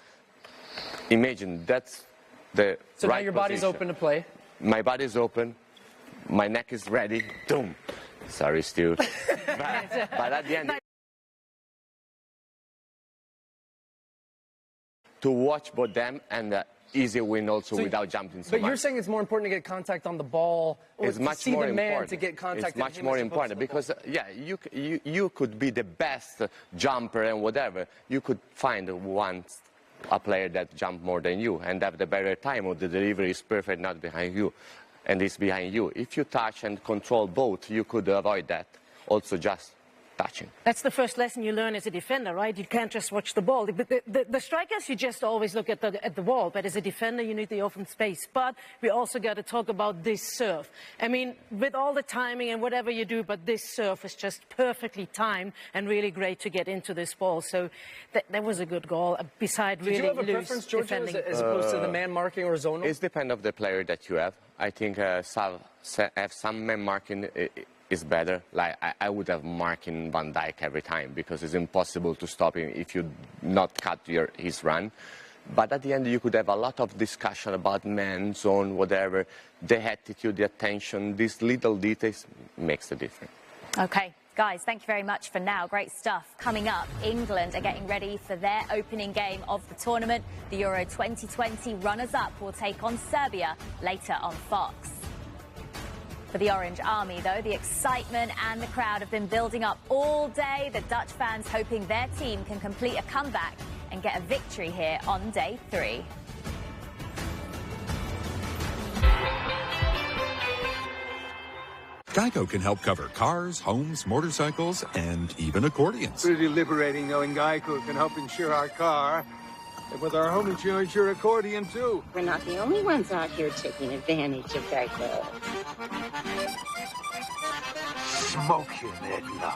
Imagine that's the So right now your body's position. open to play. My body's open. My neck is ready. Boom. Sorry, Stu. but at the end, to watch both them and easy win also without jumping so much. But you're saying it's more important to get contact on the ball, or it's to much see more the man important. to get contact. It's much more important because, yeah, you could be the best jumper and whatever. You could find a player that jump more than you and have the better time, or the delivery is perfect, not behind you, and it's behind you. If you touch and control both, you could avoid that. Also, just touching. That's the first lesson you learn as a defender, right? You can't just watch the ball. The strikers, you just always look at the wall. But as a defender, you need the open space. But we also got to talk about this serve. I mean, with all the timing and whatever you do, but this serve is just perfectly timed and really great to get into this ball. So that was a good goal, beside really loose defending. Did you have a preference, Giorgio, as opposed to the man marking or zonal? It depends on the player that you have. I think have some man marking is better. Like I would have marking Van Dijk every time because it's impossible to stop him if you not cut his run. But at the end, you could have a lot of discussion about man, zone, whatever. The attitude, the attention, these little details makes the difference. Okay. Guys, thank you very much for now. Great stuff. Coming up, England are getting ready for their opening game of the tournament. The Euro 2020 runners-up will take on Serbia later on Fox. For the Orange Army, though, the excitement and the crowd have been building up all day. The Dutch fans hoping their team can complete a comeback and get a victory here on day 3. Geico can help cover cars, homes, motorcycles, and even accordions. Pretty liberating knowing Geico can help insure our car. And with our home insurance, your accordion, too. We're not the only ones out here taking advantage of Geico. Smoke him, Edna.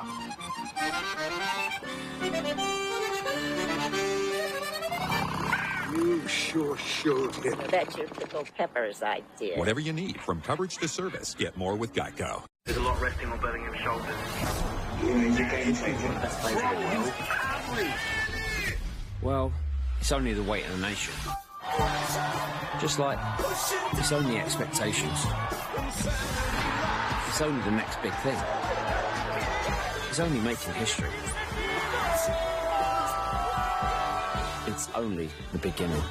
You sure showed him. That's your pickled peppers idea. Whatever you need, from coverage to service, get more with Geico. There's a lot resting on Bellingham's shoulders. Well, it's only the weight of the nation. Just like it's only expectations. It's only the next big thing. It's only making history. It's only the beginning.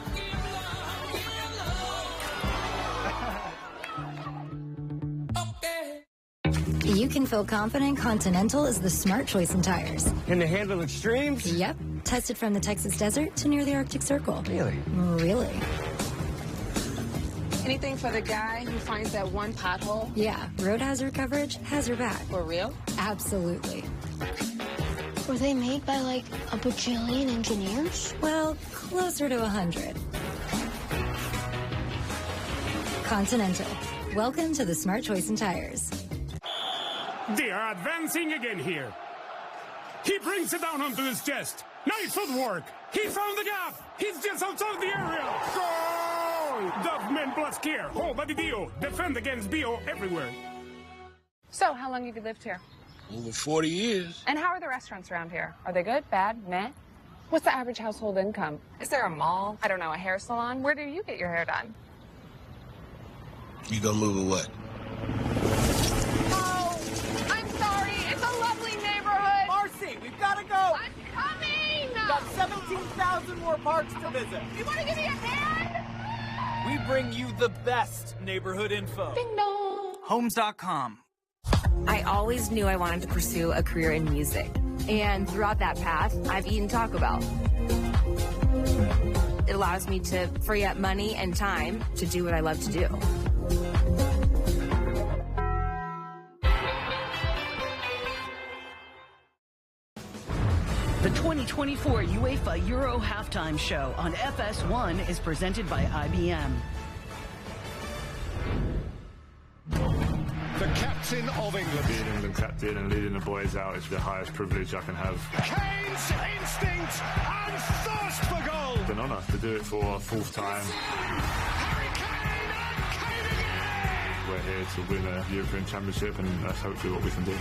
You can feel confident Continental is the smart choice in tires. Can they handle extremes? Yep. Tested from the Texas desert to near the Arctic Circle. Really? Really. Anything for the guy who finds that one pothole? Yeah. Road hazard coverage has your back. For real? Absolutely. Were they made by, like, a bajillion engineers? Well, closer to 100. Continental. Welcome to the smart choice in tires. They are advancing again here. He brings it down onto his chest. Nice footwork. He found the gap. He's just outside the area. Goal! Duffman plus care. Oh, buddy Dio. Defend against Bio everywhere. So, how long have you lived here? Over 40 years. And how are the restaurants around here? Are they good, bad, meh? What's the average household income? Is there a mall? I don't know, a hair salon? Where do you get your hair done? You gonna move or what? Oh, I'm sorry. It's a lovely neighborhood. Marcy, we've got to go. I'm coming. We've got 17,000 more parks to visit. You want to give me a hand? We bring you the best neighborhood info. Ding dong. Homes.com. I always knew I wanted to pursue a career in music. And throughout that path, I've eaten Taco Bell. It allows me to free up money and time to do what I love to do. The 2024 UEFA Euro Halftime Show on FS1 is presented by IBM. the captain of England. Being England captain and leading the boys out is the highest privilege I can have. Kane's instinct and thirst for goal. It's an honour to do it for a fourth time. Harry Kane and Kane again! We're here to win a European Championship, and that's hopefully what we can do.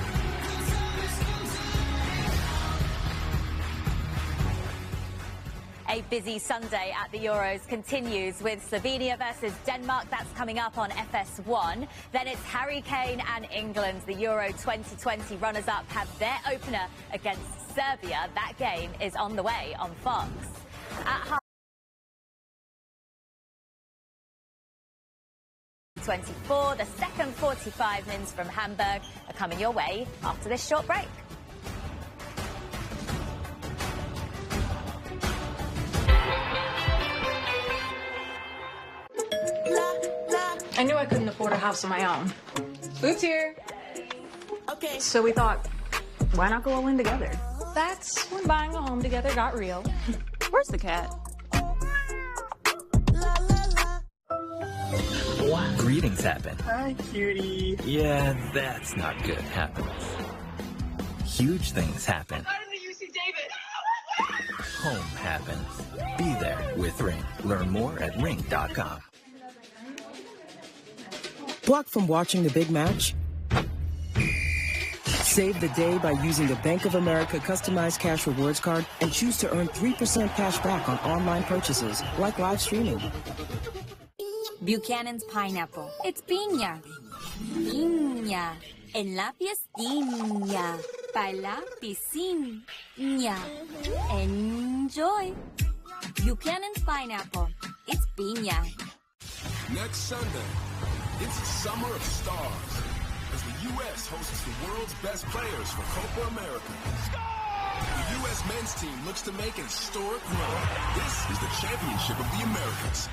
A busy Sunday at the Euros continues with Slovenia versus Denmark. That's coming up on FS1. Then it's Harry Kane and England. The Euro 2020 runners-up have their opener against Serbia. That game is on the way on Fox. At 24, the second 45 mins from Hamburg are coming your way after this short break. I knew I couldn't afford a house of my own. Food's here. Okay. So we thought, why not go all in together? That's when buying a home together got real. Where's the cat? What? Greetings happen. Hi, cutie. Yeah, that's not good happens. Huge things happen. Home happens. Be there with Ring. Learn more at ring.com. Blocked from watching the big match? Save the day by using the Bank of America customized cash rewards card and choose to earn 3% cash back on online purchases, like live streaming. Buchanan's pineapple. It's piña. Piña. En la fiestiña. By la piscina. Enjoy. Buchanan's pineapple. It's piña. Next Sunday, it's a summer of stars as the U.S. hosts the world's best players for Copa America. The U.S. men's team looks to make an historic run. This is the championship of the Americas.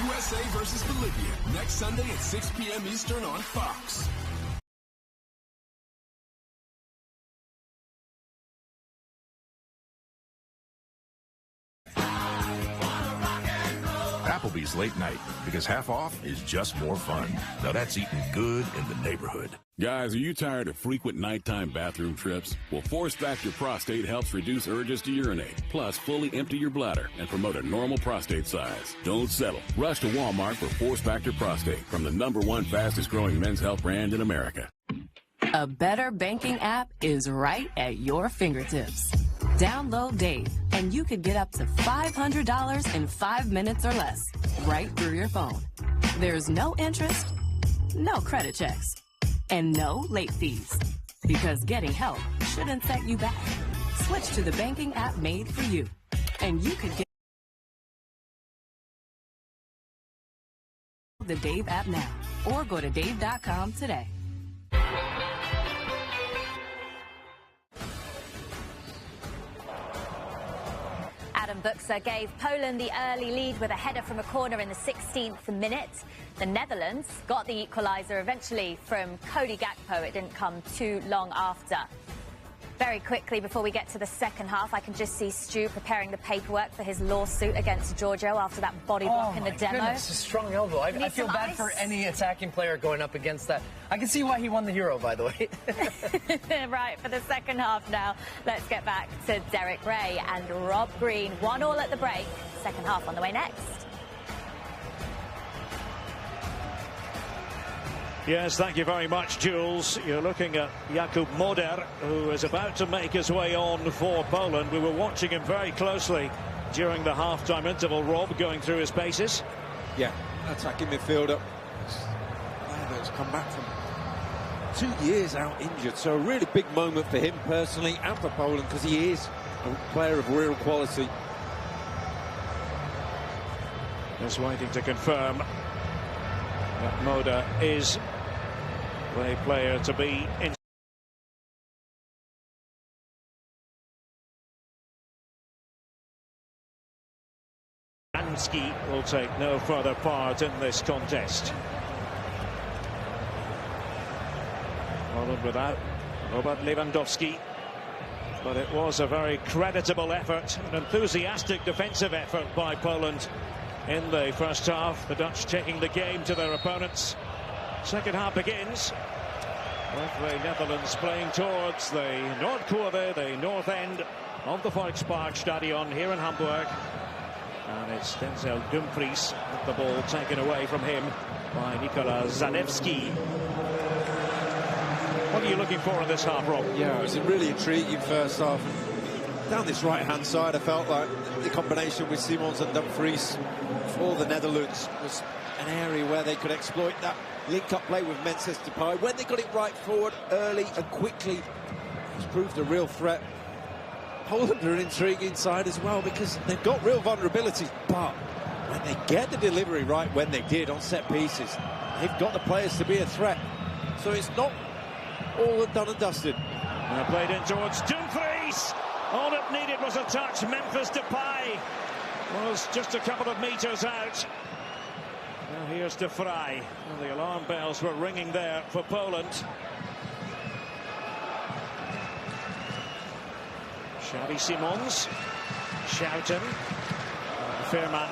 USA versus Bolivia, next Sunday at 6 p.m. Eastern on Fox. Applebee's late night, because half off is just more fun. Now that's eating good in the neighborhood. Guys, are you tired of frequent nighttime bathroom trips? Well, Force Factor Prostate helps reduce urges to urinate, plus fully empty your bladder and promote a normal prostate size. Don't settle. Rush to Walmart for Force Factor Prostate from the #1 fastest growing men's health brand in America. A better banking app is right at your fingertips. Download Dave, and you could get up to $500 in 5 minutes or less, right through your phone. There's no interest, no credit checks, and no late fees. Because getting help shouldn't set you back. Switch to the banking app made for you, and you could get the Dave app now, or go to dave.com today. Adam Buksa gave Poland the early lead with a header from a corner in the 16th minute. The Netherlands got the equaliser eventually from Cody Gakpo. It didn't come too long after. Very quickly, before we get to the second half, I can just see Stu preparing the paperwork for his lawsuit against Giorgio after that body block in the demo. Goodness, a strong elbow. I feel bad for any attacking player going up against that. I can see why he won the Euro, by the way. Right, for the second half now, let's get back to Derek Ray and Rob Green. 1-1 at the break. Second half on the way next. Yes, thank you very much, Jules. You're looking at Jakub Moder, who is about to make his way on for Poland. We were watching him very closely during the half-time interval, Rob, going through his paces. Yeah, attacking midfielder. That's come back from 2 years out injured, so a really big moment for him personally and for Poland, because he is a player of real quality. Just waiting to confirm that Moder is the player to be in. Anski will take no further part in this contest. Poland without Robert Lewandowski, but it was a very creditable effort, an enthusiastic defensive effort by Poland in the first half. The Dutch taking the game to their opponents. Second half begins with the Netherlands playing towards the North Kurve, the north end of the Volksparkstadion here in Hamburg. And it's Denzel Dumfries with the ball taken away from him by Nikola Zanevski. What are you looking for in this half, Rob? Yeah, it was a really intriguing first half. Down this right-hand side, I felt like the combination with Simons and Dumfries for the Netherlands was an area where they could exploit that link-up play with Memphis Depay. When they got it right forward early and quickly, it's proved a real threat. Poland are an intriguing side as well because they've got real vulnerabilities, but when they get the delivery right when they did on set pieces, they've got the players to be a threat. So it's not all done and dusted. Now played in towards Dumfries. All it needed was a touch. Memphis Depay was just a couple of meters out. Now here's De Vrij. Well, the alarm bells were ringing there for Poland. Xavi Simons, Schouten, Fairman.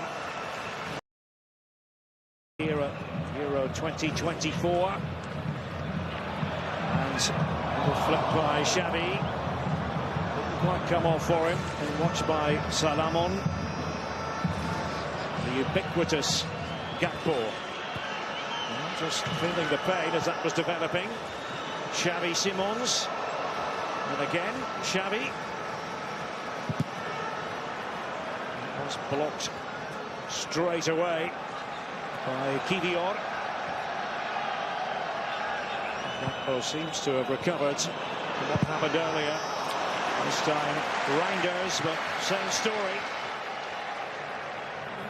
Here at Euro 2024. And little flip by Xavi. Didn't quite come off for him. And watched by Salamon. The ubiquitous Gakpo. Just feeling the pain as that was developing. Xavi Simons. And again, Xavi. Was blocked straight away by Kivior. Gakpo seems to have recovered from what happened earlier. This time Reinders, but same story.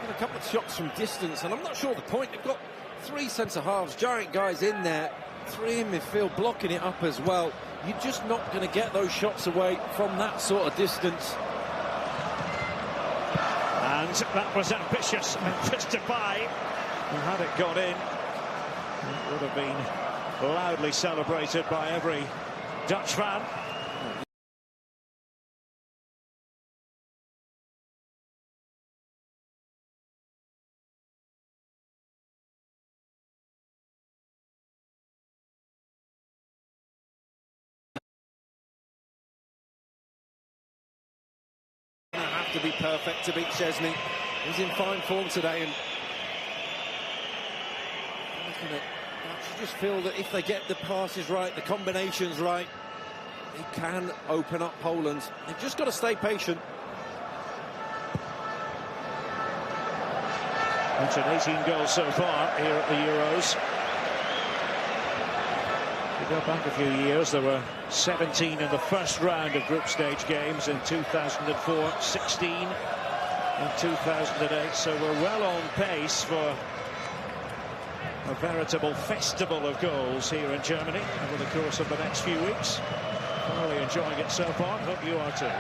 A couple of shots from distance, and I'm not sure the point. They've got three centre-halves, giant guys in there, three in midfield blocking it up as well. You're just not going to get those shots away from that sort of distance. And that was ambitious. Memphis Depay, and had it got in, it would have been loudly celebrated by every Dutch fan. Have to be perfect to beat Szczesny. He's in fine form today, and I just feel that if they get the passes right, the combinations right, they can open up Poland. They've just got to stay patient. That's 18 goals so far here at the Euros. If you go back a few years, there were 17 in the first round of group stage games in 2004, 16 in 2008, so we're well on pace for a veritable festival of goals here in Germany over the course of the next few weeks. Thoroughly enjoying it so far, hope you are too.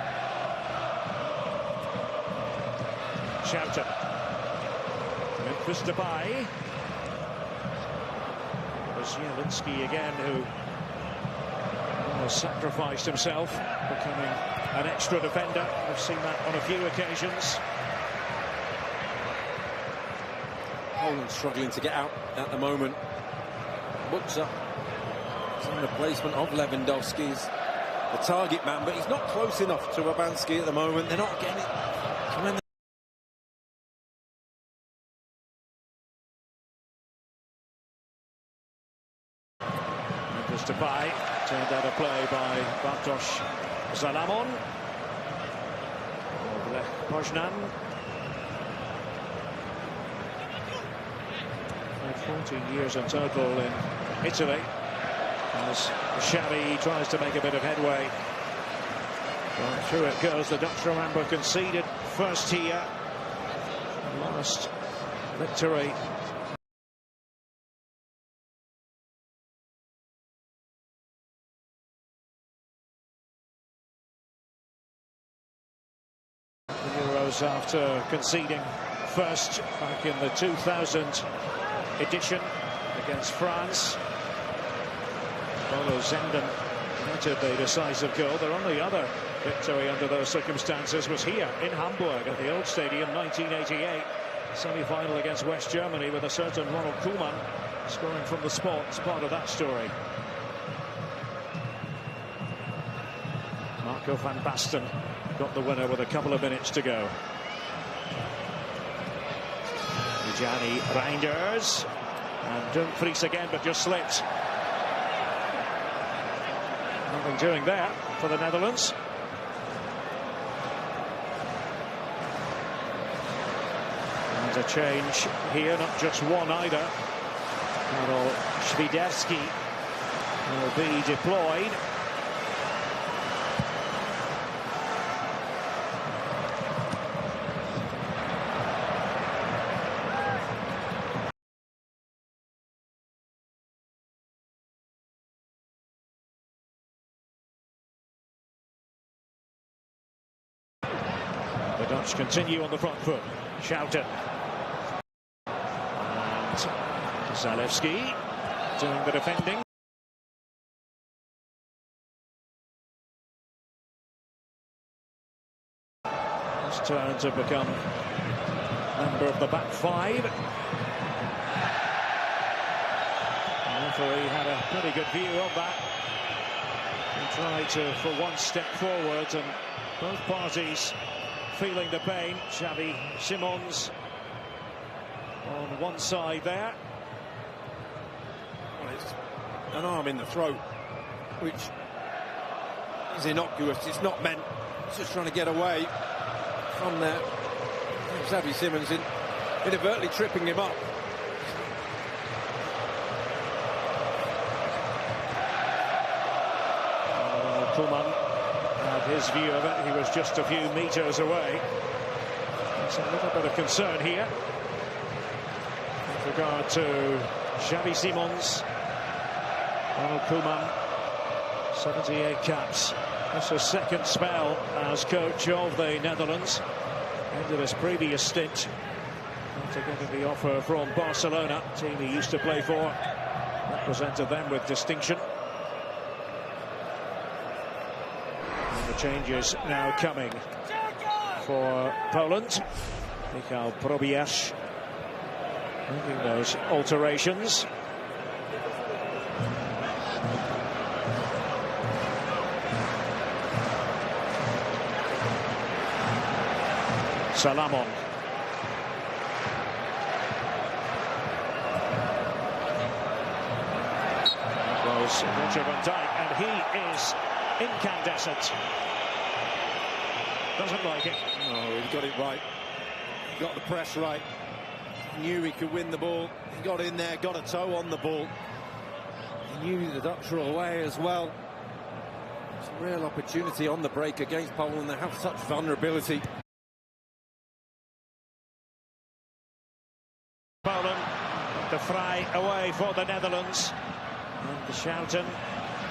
Schouten. Memphis Depay. It was Zielinski again who sacrificed himself, becoming an extra defender. We've seen that on a few occasions. Poland struggling to get out at the moment. Butza is in replacement of Lewandowski, the target man, but he's not close enough to Rabanski at the moment. They're not getting it. Memphis Depay turned out a play by Bartosz Zalamon. Lech Poznan. 14 years in total in Italy as Xavi tries to make a bit of headway. Well, through it goes. The Dutch, remember, conceded first here. Last victory. The Euros after conceding first back in the 2000 edition against France. Bolo Zenden netted the decisive goal. Their only other victory under those circumstances was here in Hamburg at the old stadium, 1988. Semi-final against West Germany with a certain Ronald Koeman Scoring from the spot is part of that story. Marco van Basten got the winner with a couple of minutes to go. Gianni Reinders. And Dumfries again, but just slipped. Nothing doing there for the Netherlands. And a change here, not just one either. Karol Świderski will be deployed. The Dutch continue on the front foot. Schouten. And Zalewski doing the defending. His turn to become member of the back five. The referee had a pretty good view of that. He tried to, for one step forward, and both parties feeling the pain. Xavi Simons on one side there. Well, it's an arm in the throat, which is innocuous. It's not meant. It's just trying to get away from there. Xavi Simons inadvertently tripping him up. Koeman had his view of it. He was just a few metres away. There's a little bit of concern here with regard to Xavi Simons. Ronald Koeman, 78 caps. That's his second spell as coach of the Netherlands. Ended his previous stint after getting the offer from Barcelona, team he used to play for. Represented them with distinction. And the changes now coming for Poland. Michał Probiasz making those alterations. Salamon. That was Roger van Dijk, and he is incandescent. Doesn't like it. No, he got it right. He got the press right. He knew he could win the ball. He got in there, got a toe on the ball. He knew the Dutch were away as well. It's a real opportunity on the break against Poland. They have such vulnerability. Poland, the fry away for the Netherlands. And the Schouten,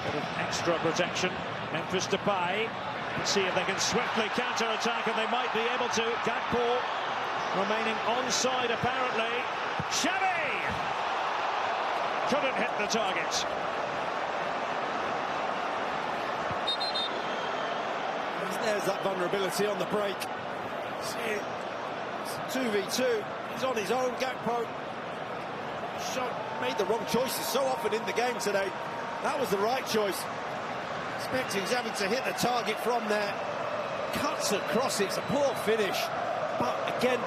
bit of extra protection. Memphis Depay. Let's see if they can swiftly counter-attack, and they might be able to. Gakpo remaining onside apparently. Xavi couldn't hit the target. There's that vulnerability on the break. See it. It's 2v2. He's on his own. Gakpo made the wrong choices so often in the game today. That was the right choice. Expecting Xavi to hit the target from there. Cuts across it. It's a poor finish. But again,